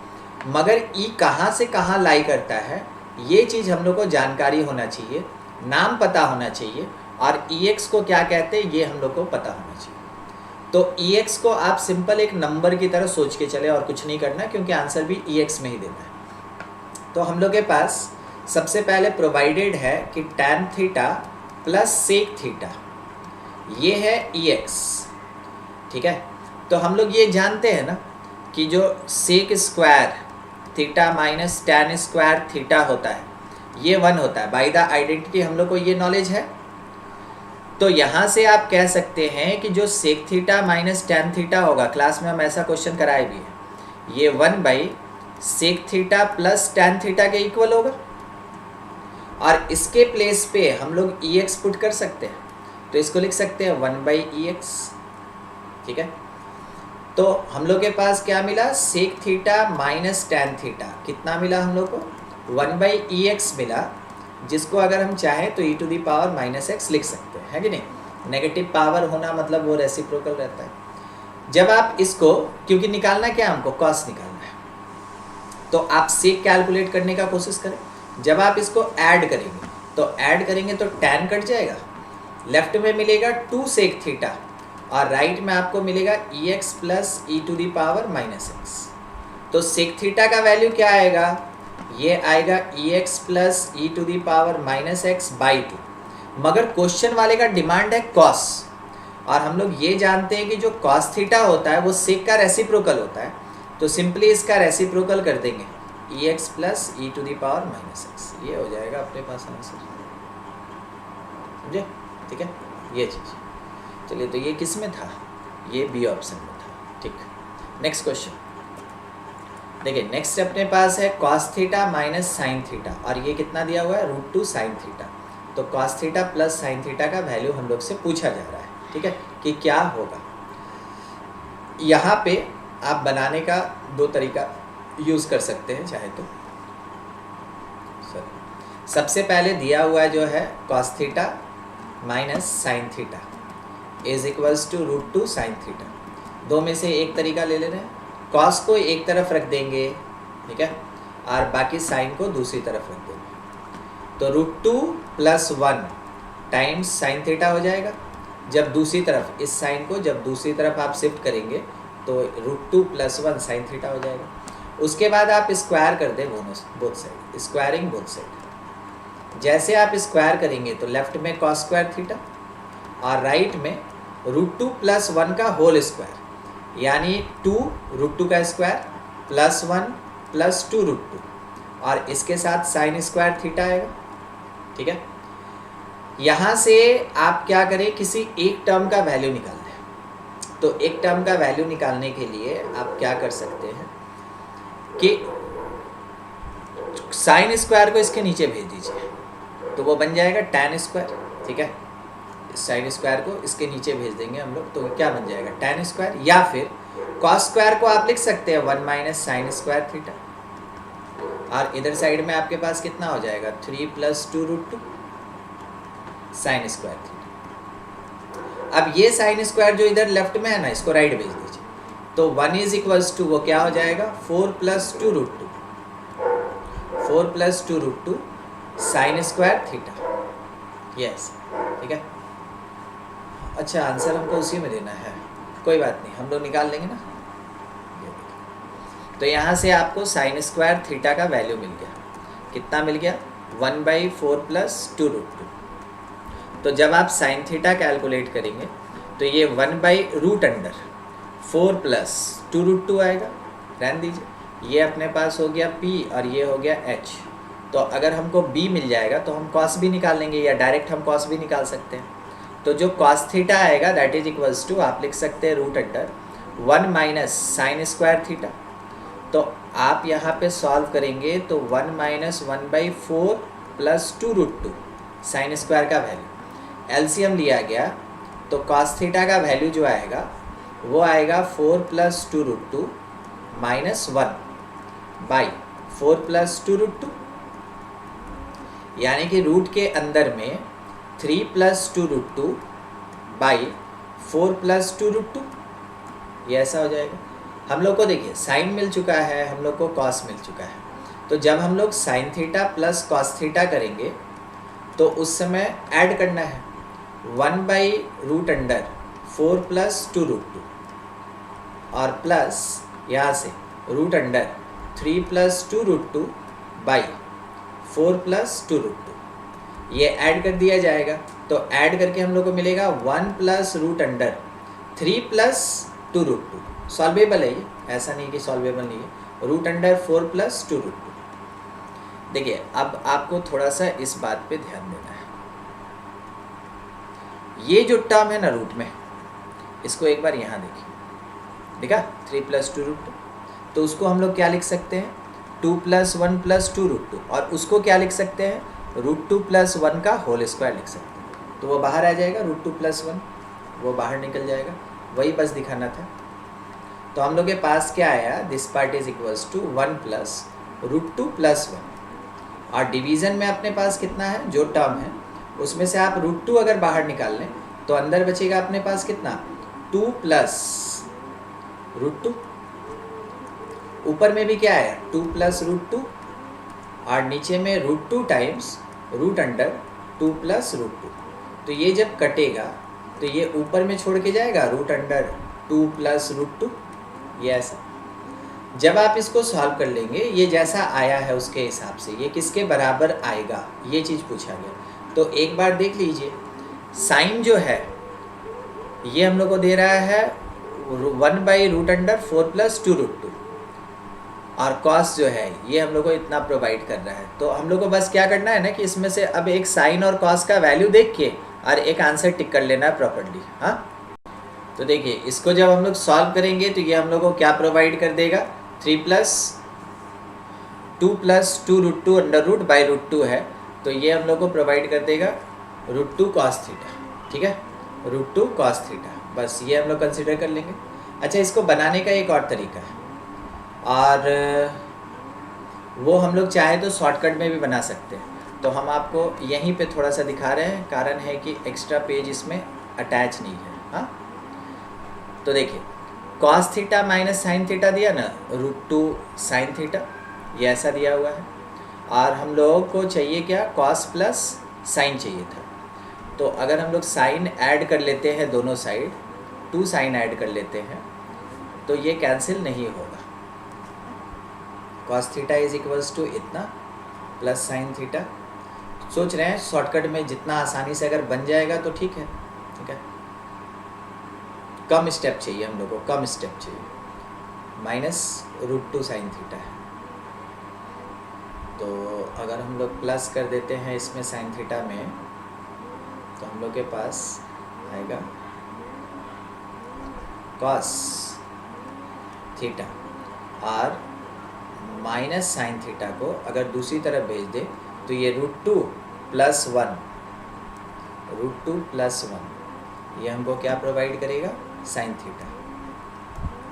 मगर ई कहाँ से कहाँ लाई करता है ये चीज़ हम लोग को जानकारी होना चाहिए, नाम पता होना चाहिए, और EX को क्या कहते हैं ये हम लोग को पता होना चाहिए। तो EX को आप सिंपल एक नंबर की तरह सोच के चले और कुछ नहीं करना, क्योंकि आंसर भी EX में ही देना है। तो हम लोग के पास सबसे पहले प्रोवाइडेड है कि tan theta plus sec theta, ये है EX। ठीक है, तो हम लोग ये जानते हैं ना कि जो sec square theta minus tan square theta होता है ये 1 होता है। बाय द आइडेंटिटी हम लोग को ये नॉलेज है। तो यहाँ से आप कह सकते हैं कि जो sec theta minus tan theta होगा, क्लास में हम ऐसा क्वेश्चन कराए भी है, ये 1 by sec theta plus tan theta के इक्वल होगा, और इसके प्लेस पे हम लोग EX पुट कर सकते हैं, तो इसको लिख सकते हैं 1 बाई EX। ठीक है, तो हम लोग के पास क्या मिला, sec theta minus tan theta, कितना मिला हम लोग को, 1/EX मिला, जिसको अगर हम चाहें तो e⁻⁻x लिख सकते हैं, है कि नहीं। नेगेटिव पावर होना मतलब वो रेसिप्रोकल रहता है। जब आप इसको, क्योंकि निकालना क्या हमको, कॉस निकालना है, तो आप सेक कैलकुलेट करने का कोशिश करें। जब आप इसको ऐड करेंगे तो टैन कट जाएगा, लेफ्ट में मिलेगा 2 सेक थीटा और राइट में आपको मिलेगा EX प्लस e⁻⁻x। तो सेक थीटा का वैल्यू क्या आएगा, ये आएगा EX प्लस e⁻⁻x/2। मगर क्वेश्चन वाले का डिमांड है कॉस, और हम लोग ये जानते हैं कि जो कॉस थीटा होता है वो सेक का रेसिप्रोकल होता है, तो सिंपली इसका रेसिप्रोकल कर देंगे EX प्लस e⁻⁻x, ये हो जाएगा अपने पास आंसर, समझे, ठीक है ये चीज़। चलिए, तो ये किस में था, ये बी ऑप्शन में था, ठीक। नेक्स्ट क्वेश्चन देखिए, नेक्स्ट अपने पास है cos theta minus sine theta, और ये कितना दिया हुआ है, √2 साइन थीटा। तो cos theta plus sine theta का वैल्यू हम लोग से पूछा जा रहा है, ठीक है, कि क्या होगा। यहाँ पे आप बनाने का 2 तरीका यूज़ कर सकते हैं चाहे तो। सबसे पहले दिया हुआ जो है cos theta minus sine theta is equals to √2 sine theta. दो में से एक तरीका ले रहे हैं, कॉस को एक तरफ रख देंगे, ठीक है, और बाकी साइन को दूसरी तरफ रख देंगे, तो √2 प्लस 1 टाइम्स साइन थीटा हो जाएगा। जब दूसरी तरफ इस साइन को जब दूसरी तरफ आप शिफ्ट करेंगे तो √2 प्लस 1 साइन थीटा हो जाएगा। उसके बाद आप स्क्वायर कर दें both side, squaring both side. जैसे आप स्क्वायर करेंगे तो लेफ्ट में कॉस स्क्वायर थीटा और राइट में √2 प्लस 1 का होल स्क्वायर, यानी 2 √2 का स्क्वायर प्लस 1 प्लस 2 √2, और इसके साथ साइन स्क्वायर थीटा आएगा, ठीक है। यहाँ से आप क्या करें, किसी एक टर्म का वैल्यू निकालना है। तो एक टर्म का वैल्यू निकालने के लिए आप क्या कर सकते हैं कि साइन स्क्वायर को इसके नीचे भेज दीजिए, तो वो बन जाएगा टैन स्क्वायर, ठीक है। साइन स्क्वायर को इसके नीचे भेज देंगे हम लोग, तो क्या बन जाएगा टैन स्क्वायर, या फिर कॉस स्क्वायर को आप लिख सकते हैं 1 माइनस साइन स्क्वायर थीटा, और इधर साइड में आपके पास कितना हो जाएगा 3 प्लस 2 √2 साइन स्क्वायर थीटा। अब ये साइन स्क्वायर जो इधर लेफ्ट में है ना, इसको राइट भेज दीजिए, तो 1 इज इक्वल्स टू वो क्या हो जाएगा 4 plus 2 √2, 4 plus 2 √2 sign square theta, yes, ठीक है। अच्छा, आंसर हमको उसी में देना है, कोई बात नहीं, हम लोग निकाल लेंगे ना। तो यहाँ से आपको साइन स्क्वायर थीटा का वैल्यू मिल गया, कितना मिल गया 1/4 प्लस 2 √2। तो जब आप साइन थीटा कैलकुलेट करेंगे तो ये 1/√4 प्लस 2 √2 आएगा, रहने दीजिए। ये अपने पास हो गया P और ये हो गया H। तो अगर हमको B मिल जाएगा तो हम कॉस भी निकाल लेंगे, या डायरेक्ट हम कॉस भी निकाल सकते हैं। तो जो कॉस थीटा आएगा दैट इज इक्वल्स टू, आप लिख सकते हैं √1 माइनस साइन स्क्वायर थीटा। तो आप यहाँ पे सॉल्व करेंगे तो 1 माइनस 1/4 प्लस 2 √2 साइन स्क्वायर का वैल्यू, एलसीएम लिया गया तो कॉस थीटा का वैल्यू जो आएगा वो आएगा 4 प्लस 2 √2 माइनस 1/4 प्लस 2 √2, यानी कि रूट के अंदर में 3 प्लस 2 √2 बाई 4 प्लस 2 √2, ये ऐसा हो जाएगा। हम लोग को देखिए साइन मिल चुका है, हम लोग को कॉस मिल चुका है, तो जब हम लोग sign theta plus cos theta करेंगे तो उस समय ऐड करना है 1/√4 प्लस 2 √2 और प्लस यहाँ से √3 प्लस 2 √2 बाई 4 प्लस 2 √2, ये ऐड कर दिया जाएगा। तो ऐड करके हम लोग को मिलेगा 1 प्लस √3 प्लस 2 √2। सॉल्वेबल है ये, ऐसा नहीं कि सॉल्वेबल नहीं है, √4 प्लस 2 √2। देखिए अब आपको थोड़ा सा इस बात पे ध्यान देना है, ये जो टर्म है ना रूट में, इसको एक बार यहाँ देखिए, देखा 3 प्लस 2 √2, तो उसको हम लोग क्या लिख सकते हैं 2 प्लस 1 प्लस 2 √2, और उसको क्या लिख सकते हैं √2 प्लस 1 का होल स्क्वायर लिख सकते हैं। तो वो बाहर आ जाएगा, √2 प्लस 1 वो बाहर निकल जाएगा, वही बस दिखाना था। तो हम लोग के पास क्या आया, this part is equals to 1 plus root 2 plus 1। और डिवीज़न में अपने पास कितना है, जो टर्म है उसमें से आप रूट 2 अगर बाहर निकाल लें तो अंदर बचेगा अपने पास कितना, 2 प्लस रूट 2। ऊपर में भी क्या है, 2 प्लस रूट 2 और नीचे में root 2 times root under 2 plus root 2। तो ये जब कटेगा तो ये ऊपर में छोड़ के जाएगा रूट अंडर 2 प्लस रूट 2, ये ऐसा। जब आप इसको सॉल्व कर लेंगे, ये जैसा आया है उसके हिसाब से ये किसके बराबर आएगा, ये चीज़ पूछा गया। तो एक बार देख लीजिए, साइन जो है ये हम लोग को दे रहा है 1 by root under 4 plus 2 root 2, और कॉस जो है ये हम लोग को इतना प्रोवाइड कर रहा है। तो हम लोग को बस क्या करना है ना कि इसमें से अब एक साइन और कॉस का वैल्यू देख के और एक आंसर टिक कर लेना है प्रॉपर्ली। हाँ, तो देखिए इसको जब हम लोग सॉल्व करेंगे तो ये हम लोग को क्या प्रोवाइड कर देगा, 3 plus 2 root 2 under root by root 2 है, तो ये हम लोग को प्रोवाइड कर देगा रूट 2 कॉस थीटा। ठीक है, रूट 2 कॉस थीटा, बस ये हम लोग कंसिडर कर लेंगे। अच्छा, इसको बनाने का एक और तरीका है, और वो हम लोग चाहे तो शॉर्टकट में भी बना सकते हैं। तो हम आपको यहीं पे थोड़ा सा दिखा रहे हैं, कारण है कि एक्स्ट्रा पेज इसमें अटैच नहीं है। हाँ, तो देखिए cos theta minus sine theta दिया ना, रूट 2 साइन थीटा, ये ऐसा दिया हुआ है। और हम लोगों को चाहिए क्या, कॉस प्लस साइन चाहिए था। तो अगर हम लोग साइन ऐड कर लेते हैं दोनों साइड, 2 साइन ऐड कर लेते हैं तो ये कैंसिल नहीं होगा। Cos theta is equals to इतना प्लस साइन थीटा। सोच रहे हैं शॉर्टकट में जितना आसानी से अगर बन जाएगा तो ठीक है। ठीक है, कम स्टेप चाहिए हम लोग को, कम स्टेप चाहिए। माइनस रूट 2 साइन थीटा है, तो अगर हम लोग प्लस कर देते हैं इसमें साइन थीटा में, तो हम लोग के पास आएगा कॉस थीटा, और माइनस साइन थीटा को अगर दूसरी तरफ भेज दे तो ये रूट 2 प्लस 1, रूट 2 प्लस 1 ये हमको क्या प्रोवाइड करेगा, साइन थीटा।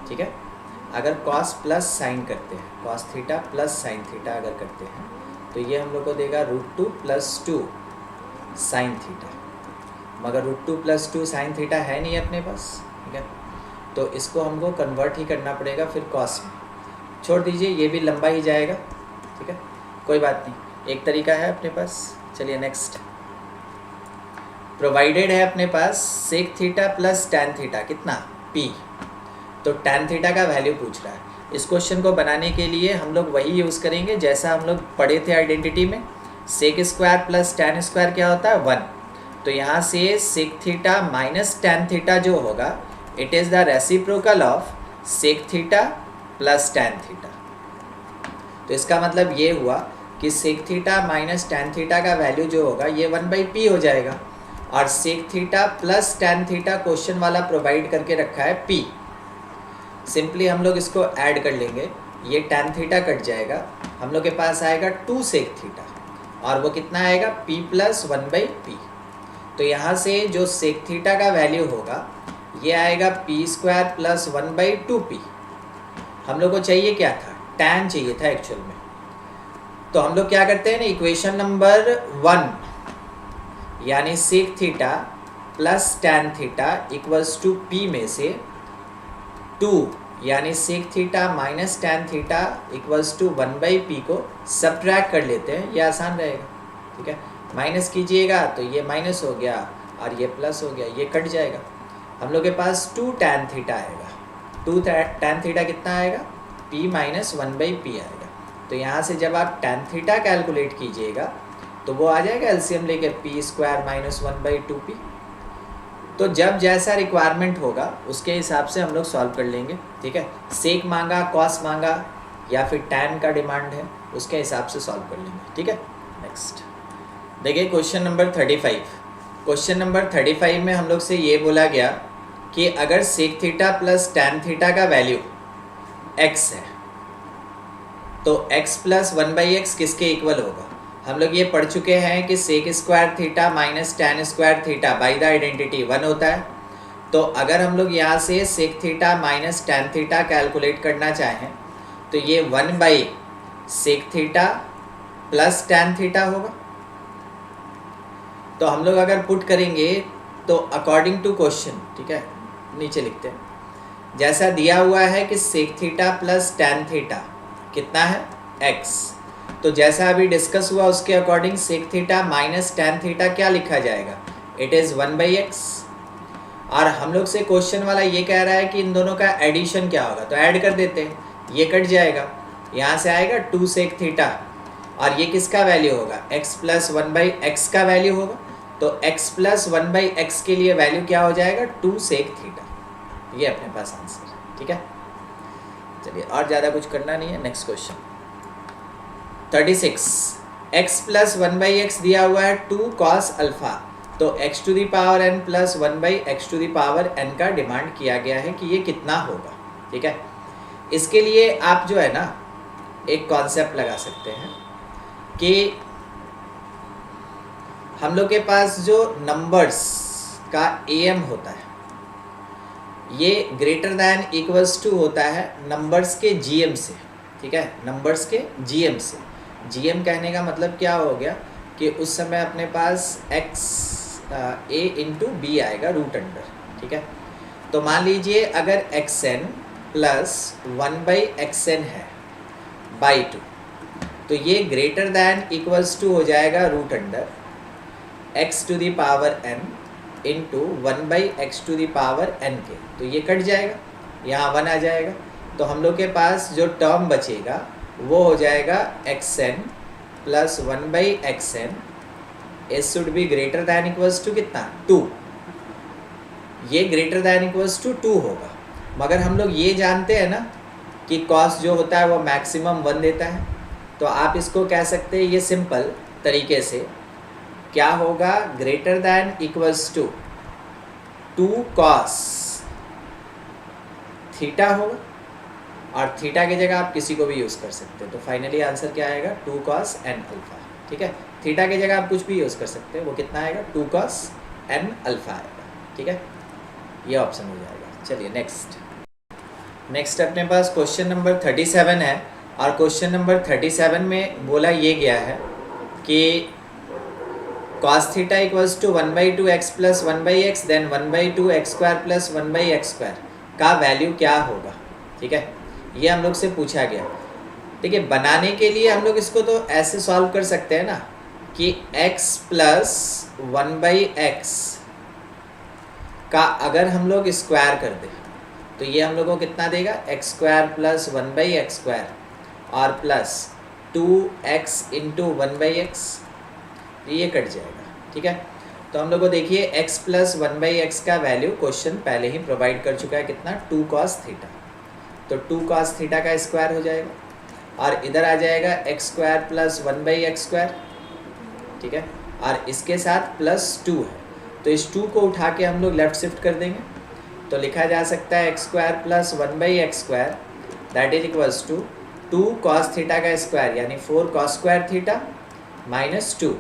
ठीक है, अगर कॉस प्लस साइन करते हैं, cos theta plus sine theta अगर करते हैं तो ये हम लोग को देगा रूट 2 प्लस 2 साइन थीटा। मगर रूट 2 प्लस 2 साइन थीटा है नहीं अपने पास। ठीक है, तो इसको हमको कन्वर्ट ही करना पड़ेगा फिर कॉस में। छोड़ दीजिए, ये भी लंबा ही जाएगा। ठीक है, कोई बात नहीं, एक तरीका है अपने पास। चलिए नेक्स्ट, प्रोवाइडेड है अपने पास sec theta plus tan theta, कितना, p। तो टैन थीटा का वैल्यू पूछ रहा है। इस क्वेश्चन को बनाने के लिए हम लोग वही यूज़ करेंगे जैसा हम लोग पढ़े थे आइडेंटिटी में। Sec square plus tan square क्या होता है, 1। तो यहाँ से sec theta minus tan theta जो होगा, it is the reciprocal of sec theta plus tan theta. तो इसका मतलब ये हुआ कि sec theta minus tan theta का वैल्यू जो होगा ये 1/p हो जाएगा, और sec theta plus tan theta question वाला प्रोवाइड करके रखा है p। सिंपली हम लोग इसको ऐड कर लेंगे, ये टैन थीटा कट जाएगा, हम लोग के पास आएगा 2 सेक थीटा, और वो कितना आएगा, p प्लस 1/p। तो यहाँ से जो सेक थीटा का वैल्यू होगा ये आएगा p स्क्वायर प्लस 1/2p। हम लोग को चाहिए क्या था, टैन चाहिए था एक्चुअल में। तो हम लोग क्या करते हैं ना, इक्वेशन नंबर 1 यानी sec theta plus tan theta equals to p में से 2 यानी sec theta minus tan theta equals to 1/p को सब्ट्रैक्ट कर लेते हैं, ये आसान रहेगा। ठीक है, माइनस कीजिएगा तो ये माइनस हो गया और ये प्लस हो गया, ये कट जाएगा। हम लोग के पास 2 टैन थीटा आएगा, 2 टैन थीटा कितना आएगा, p माइनस 1/p आएगा। तो यहाँ से जब आप टैन थीटा कैलकुलेट कीजिएगा तो वो आ जाएगा एलसीएम लेके p स्क्वायर माइनस 1/2p। तो जब जैसा रिक्वायरमेंट होगा उसके हिसाब से हम लोग सॉल्व कर लेंगे। ठीक है, सेक मांगा, कॉस मांगा, या फिर टैन का डिमांड है, उसके हिसाब से सॉल्व कर लेंगे। ठीक है, नेक्स्ट देखिए क्वेश्चन नंबर 35। क्वेश्चन नंबर 35 में हम लोग से ये बोला गया कि अगर sec theta plus tan theta का वैल्यू x है तो x प्लस 1/x किसके इक्वल होगा। हम लोग ये पढ़ चुके हैं कि sec square theta minus tan square theta by the identity 1 होता है। तो अगर हम लोग यहाँ से sec theta minus tan theta calculate करना चाहें तो ये 1/सेक थीटा प्लस टैन थीटा होगा। तो हम लोग अगर पुट करेंगे तो अकॉर्डिंग टू क्वेश्चन, ठीक है, नीचे लिखते हैं, जैसा दिया हुआ है कि sec theta plus tan theta कितना है x, तो जैसा अभी डिस्कस हुआ उसके according sec theta minus tan theta क्या लिखा जाएगा, इट इज़ 1/x। और हम लोग से क्वेश्चन वाला ये कह रहा है कि इन दोनों का एडिशन क्या होगा, तो ऐड कर देते हैं, ये कट जाएगा, यहाँ से आएगा 2 सेक थीटा, और ये किसका वैल्यू होगा, x प्लस 1/x का वैल्यू होगा। तो x प्लस 1/x के लिए वैल्यू क्या हो जाएगा, 2 सेक थीटा। ये अपने पास आंसर है, ठीक है। चलिए और ज़्यादा कुछ करना नहीं है। Next question 36, x plus 1/x दिया हुआ है 2 cos अल्फा, तो x to the power n plus 1/x to the power n का डिमांड किया गया है कि ये कितना होगा, ठीक है। इसके लिए आप जो है ना एक कॉन्सेप्ट लगा सकते हैं कि हम लोग के पास जो नंबर्स का am होता है ये ग्रेटर दैन इक्वल्स टू होता है नंबर्स के gm से, ठीक है, नंबर्स के gm से। gm कहने का मतलब क्या हो गया कि उस समय अपने पास x a इंटू बी आएगा रूट अंडर, ठीक है। तो मान लीजिए अगर xn प्लस 1/xn है बाई 2, तो ये ग्रेटर दैन इक्वल्स टू हो जाएगा root under x to the power n into 1/x to the power n के, तो ये कट जाएगा, यहाँ 1 आ जाएगा। तो हम लोग के पास जो टर्म बचेगा वो हो जाएगा xn plus 1/xn, it should be greater than equals to कितना 2, ये ग्रेटर दैन इक्वल्स टू 2 होगा। मगर हम लोग ये जानते हैं ना कि कॉस जो होता है वो मैक्सिमम 1 देता है, तो आप इसको कह सकते हैं ये सिंपल तरीके से क्या होगा, greater than equals to 2 cos theta होगा, और थीटा की जगह आप किसी को भी यूज़ कर सकते हैं। तो फाइनली आंसर क्या आएगा 2 cos n अल्फा, ठीक है। थीटा की जगह आप कुछ भी यूज़ कर सकते हैं, वो कितना आएगा 2 cos n अल्फा आएगा, ठीक है, ये ऑप्शन हो जाएगा। चलिए नेक्स्ट अपने पास क्वेश्चन नंबर 37 है, और क्वेश्चन नंबर 37 में बोला ये गया है कि cos theta equals to 1/2x plus 1/x then 1/2x square plus 1/x square का वैल्यू क्या होगा, ठीक है, ये हम लोग से पूछा गया। ठीक है, बनाने के लिए हम लोग इसको तो ऐसे सॉल्व कर सकते हैं ना कि x प्लस 1/x का अगर हम लोग स्क्वायर कर दें तो ये हम लोग को कितना देगा, x square plus 1/x square और प्लस 2x इंटू 1/x, ये कट जाएगा, ठीक है। तो हम लोग को देखिए x प्लस 1/x का वैल्यू क्वेश्चन पहले ही प्रोवाइड कर चुका है, कितना 2 cos थीटा, तो 2 cos थीटा का स्क्वायर हो जाएगा, और इधर आ जाएगा x square plus 1/x square, ठीक है, और इसके साथ प्लस 2 है, तो इस 2 को उठा के हम लोग लेफ्ट शिफ्ट कर देंगे, तो लिखा जा सकता है x square plus 1/x square that is equals to 2 cos theta का स्क्वायर यानी 4 cos स्क्वायर थीटा माइनस 2,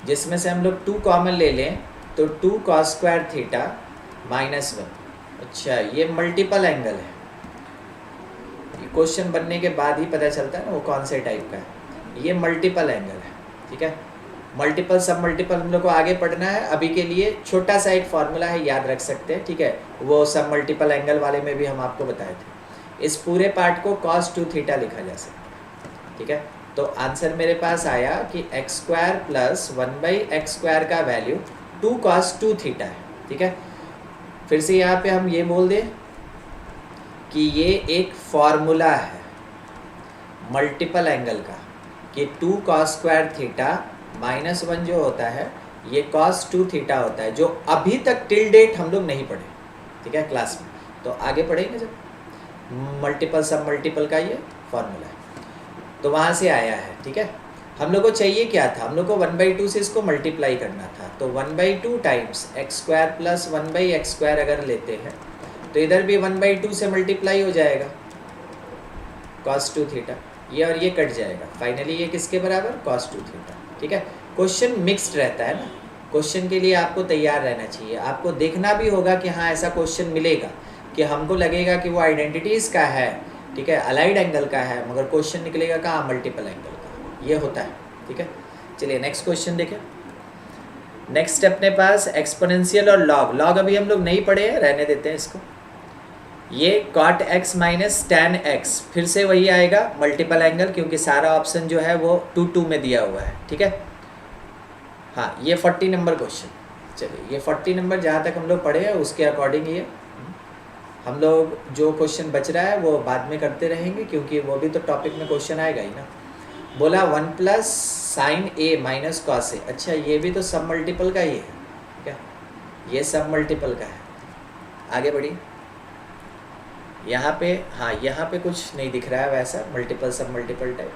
जिसमें से हम लोग 2 कॉमन ले लें तो 2 cos स्क्वायर थीटा माइनस 1। अच्छा, ये मल्टीपल एंगल है, ये क्वेश्चन बनने के बाद ही पता चलता है ना वो कौन से टाइप का है, ये मल्टीपल एंगल है, ठीक है। मल्टीपल सब मल्टीपल हम लोग को आगे पढ़ना है, अभी के लिए छोटा सा एक फार्मूला है याद रख सकते हैं, ठीक है, वो सब मल्टीपल एंगल वाले में भी हम आपको बताए थे। इस पूरे पार्ट को cos 2 थीटा लिखा जा सकता है, ठीक है। तो आंसर मेरे पास आया कि x square plus 1/x square का वैल्यू 2 cos 2 थीटा है, ठीक है। फिर से यहाँ पे हम ये बोल दें कि ये एक फॉर्मूला है मल्टीपल एंगल का कि 2 cos स्क्वायर थीटा माइनस 1 जो होता है ये cos 2 थीटा होता है, जो अभी तक टिल डेट हम लोग नहीं पढ़े, ठीक है, क्लास में, तो आगे पढ़ेंगे जब मल्टीपल सब मल्टीपल का ये फॉर्मूला है, तो वहाँ से आया है, ठीक है। हम लोग को चाहिए क्या था, हम लोग को 1/2 से इसको मल्टीप्लाई करना था, तो 1/2 times x square plus 1/x square अगर लेते हैं तो इधर भी 1/2 से मल्टीप्लाई हो जाएगा cos 2 थीटा, ये और ये कट जाएगा, फाइनली ये किसके बराबर cos 2 थीटा, ठीक है। क्वेश्चन मिक्स्ड रहता है ना, क्वेश्चन के लिए आपको तैयार रहना चाहिए। आपको देखना भी होगा कि हाँ ऐसा क्वेश्चन मिलेगा कि हमको लगेगा कि वो आइडेंटिटीज़ का है, ठीक है, अलाइड एंगल का है, मगर क्वेश्चन निकलेगा कहाँ, मल्टीपल एंगल का। ये होता है, ठीक है। चलिए नेक्स्ट क्वेश्चन देखें। नेक्स्ट अपने पास एक्सपोनेंशियल और लॉग। लॉग अभी हम लोग नहीं पढ़े हैं, रहने देते हैं इसको। ये cot x minus tan x, फिर से वही आएगा मल्टीपल एंगल, क्योंकि सारा ऑप्शन जो है वो 2 में दिया हुआ है, ठीक है। हाँ, ये 40 नंबर क्वेश्चन। चलिए ये 40 नंबर जहाँ तक हम लोग पढ़े हैं उसके अकॉर्डिंग ये हम लोग जो क्वेश्चन बच रहा है वो बाद में करते रहेंगे, क्योंकि वो भी तो टॉपिक में क्वेश्चन आएगा ही ना। बोला 1 plus sign A minus cos A. अच्छा, ये भी तो सब मल्टीपल का ही है, ठीक है, ये सब मल्टीपल का है। आगे बढ़िए। यहाँ पे, हाँ यहाँ पे कुछ नहीं दिख रहा है वैसा मल्टीपल सब मल्टीपल टाइप।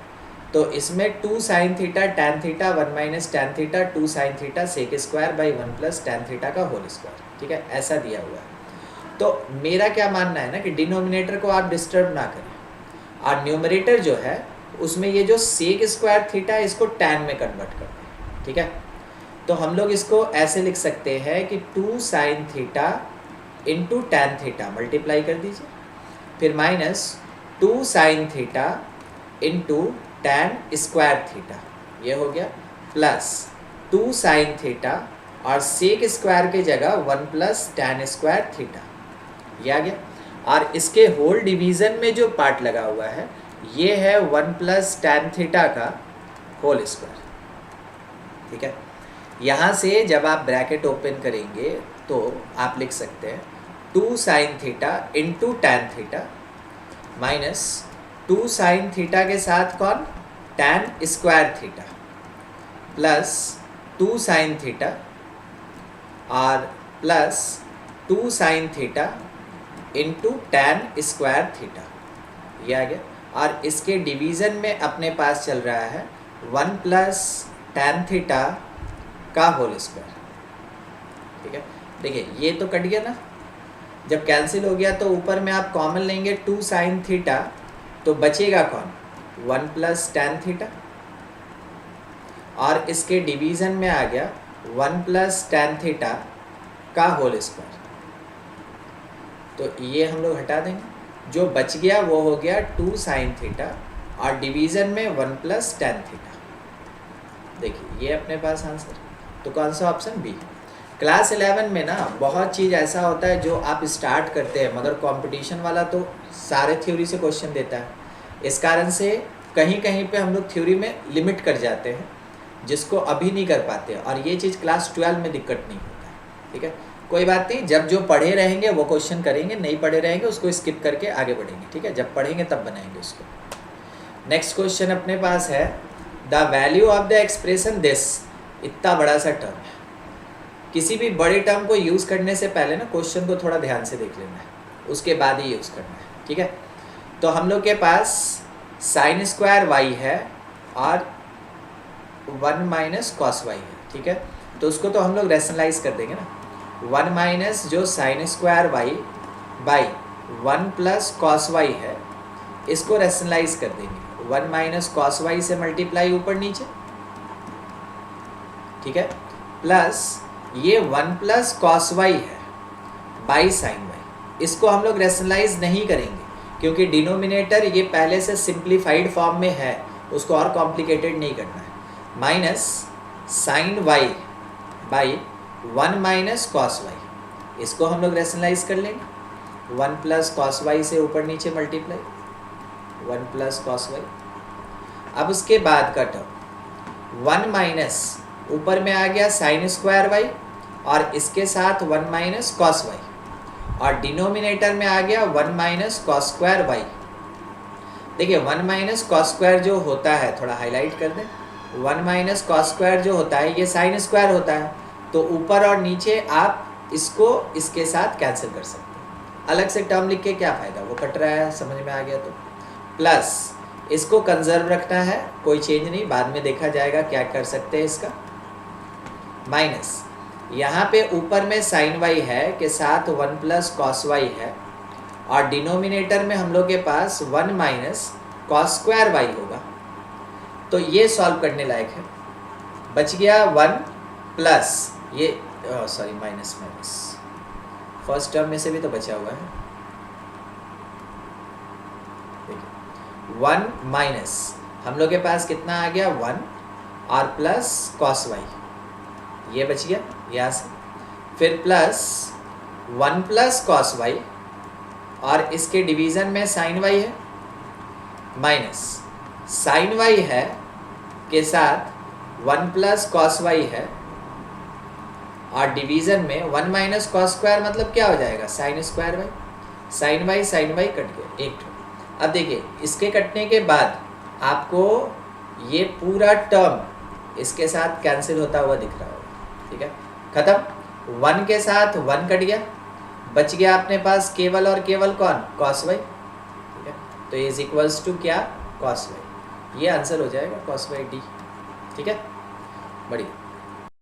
तो इसमें 2 sine theta tan theta 1 minus tan theta 2 sine theta sec square by 1 plus tan theta का होल स्क्वायर, ठीक है, ऐसा दिया हुआ है। तो मेरा क्या मानना है ना कि डिनोमिनेटर को आप डिस्टर्ब ना करें, और न्यूमरेटर जो है उसमें ये जो सेक स्क्वायर थीटा है इसको टैन में कन्वर्ट कर दें, ठीक है। तो हम लोग इसको ऐसे लिख सकते हैं कि 2 sine theta into tan theta multiply कर दीजिए, फिर minus 2 sine theta into tan square theta, ये हो गया, प्लस 2 साइन थीटा और सेक स्क्वायर के जगह 1 प्लस टैन स्क्वायर थीटा, ये आ गया। और इसके होल डिवीज़न में जो पार्ट लगा हुआ है ये है 1 प्लस टैन थीटा का होल स्क्वायर, ठीक है। यहाँ से जब आप ब्रैकेट ओपन करेंगे तो आप लिख सकते हैं 2 sine theta into tan theta minus 2 sine theta के साथ कौन, tan square theta, plus 2 sine theta और plus 2 sine theta into tan square theta, ये आ गया। और इसके डिवीज़न में अपने पास चल रहा है 1 प्लस टैन थीटा का होल स्क्वायर, ठीक है। देखिए ये तो कट गया ना, जब कैंसिल हो गया तो ऊपर में आप कॉमन लेंगे 2 साइन थीटा, तो बचेगा कौन, 1 प्लस टैन थीटा, और इसके डिवीज़न में आ गया 1 प्लस टैन थीटा का होल स्क्वायर। तो ये हम लोग हटा देंगे, जो बच गया वो हो गया 2 साइन थीटा और डिवीज़न में 1 प्लस टैन थीटा। देखिए ये अपने पास आंसर, तो कौन सा ऑप्शन, बी। क्लास 11 में ना बहुत चीज़ ऐसा होता है जो आप स्टार्ट करते हैं, मगर कंपटीशन वाला तो सारे थ्योरी से क्वेश्चन देता है, इस कारण से कहीं कहीं पे हम लोग थ्योरी में लिमिट कर जाते हैं, जिसको अभी नहीं कर पाते, और ये चीज़ क्लास 12 में दिक्कत नहीं होता है, ठीक है। कोई बात नहीं, जब जो पढ़े रहेंगे वो क्वेश्चन करेंगे, नहीं पढ़े रहेंगे उसको स्किप करके आगे बढ़ेंगे, ठीक है। जब पढ़ेंगे तब बनाएंगे उसको। नेक्स्ट क्वेश्चन अपने पास है the value of the expression this. इतना बड़ा सा टर्म है, किसी भी बड़े टर्म को यूज़ करने से पहले ना क्वेश्चन को थोड़ा ध्यान से देख लेना है, उसके बाद ही यूज़ करना है, ठीक है। तो हम लोग के पास साइन स्क्वायर वाई है और 1 माइनस कॉस वाई है, ठीक है। तो उसको तो हम लोग रैशनलाइज कर देंगे ना, 1 माइनस जो sine square y by 1 plus cos y है, इसको रैशनलाइज कर देंगे, 1 माइनस कॉस वाई से मल्टीप्लाई ऊपर नीचे, ठीक है, प्लस ये 1 प्लस कॉस वाई है बाई साइन वाई, इसको हम लोग रैशनलाइज नहीं करेंगे क्योंकि डिनोमिनेटर ये पहले से सिंप्लीफाइड फॉर्म में है, उसको और कॉम्प्लिकेटेड नहीं करना है। Minus sine y by 1 minus cos y, इसको हम लोग रैशनलाइज कर लेंगे, 1 प्लस कॉस वाई से ऊपर नीचे मल्टीप्लाई 1 प्लस कॉस वाई। अब उसके बाद का टर्म 1 माइनस ऊपर में आ गया साइन स्क्वायर वाई और इसके साथ 1 माइनस कॉस वाई, और डिनोमिनेटर में आ गया 1 माइनस कॉस स्क्वायर वाई। देखिए 1 माइनस कॉस स्क्वायर जो होता है, थोड़ा हाईलाइट कर दें, 1 माइनस कॉस स्क्वायर जो होता है ये साइन स्क्वायर होता है, तो ऊपर और नीचे आप इसको इसके साथ कैंसिल कर सकते हैं। अलग से टर्म लिख के क्या फ़ायदा, वो कट रहा है, समझ में आ गया। तो प्लस इसको कंजर्व रखना है, कोई चेंज नहीं, बाद में देखा जाएगा क्या कर सकते हैं इसका। माइनस यहाँ पे ऊपर में साइन वाई है के साथ 1 प्लस कॉस वाई है, और डिनोमिनेटर में हम लोग के पास 1 माइनस कॉस स्क्वायर वाई होगा। तो ये सॉल्व करने लायक है। बच गया 1 प्लस ये sorry minus minus first term में से भी तो बचा हुआ है। देखिए 1 माइनस हम लोग के पास कितना आ गया 1 और प्लस कॉस वाई, ये बच गया यहाँ से। फिर प्लस 1 प्लस कॉस वाई और इसके डिवीज़न में साइन वाई है, माइनस साइन वाई है के साथ 1 प्लस कॉस वाई है और डिवीज़न में 1 माइनस कॉस स्क्वायर मतलब क्या हो जाएगा sine square y. Sine y cut गया एक टर्म। अब देखिए इसके कटने के बाद आपको ये पूरा टर्म इसके साथ कैंसिल होता हुआ दिख रहा होगा, ठीक है। खत्म, 1 के साथ 1 कट गया, बच गया अपने पास केवल और केवल कौन कॉस वाई, ठीक है। तो इज इक्वल्स टू क्या कॉस वाई, ये आंसर हो जाएगा कॉस वाई डी, ठीक है। बढ़िया।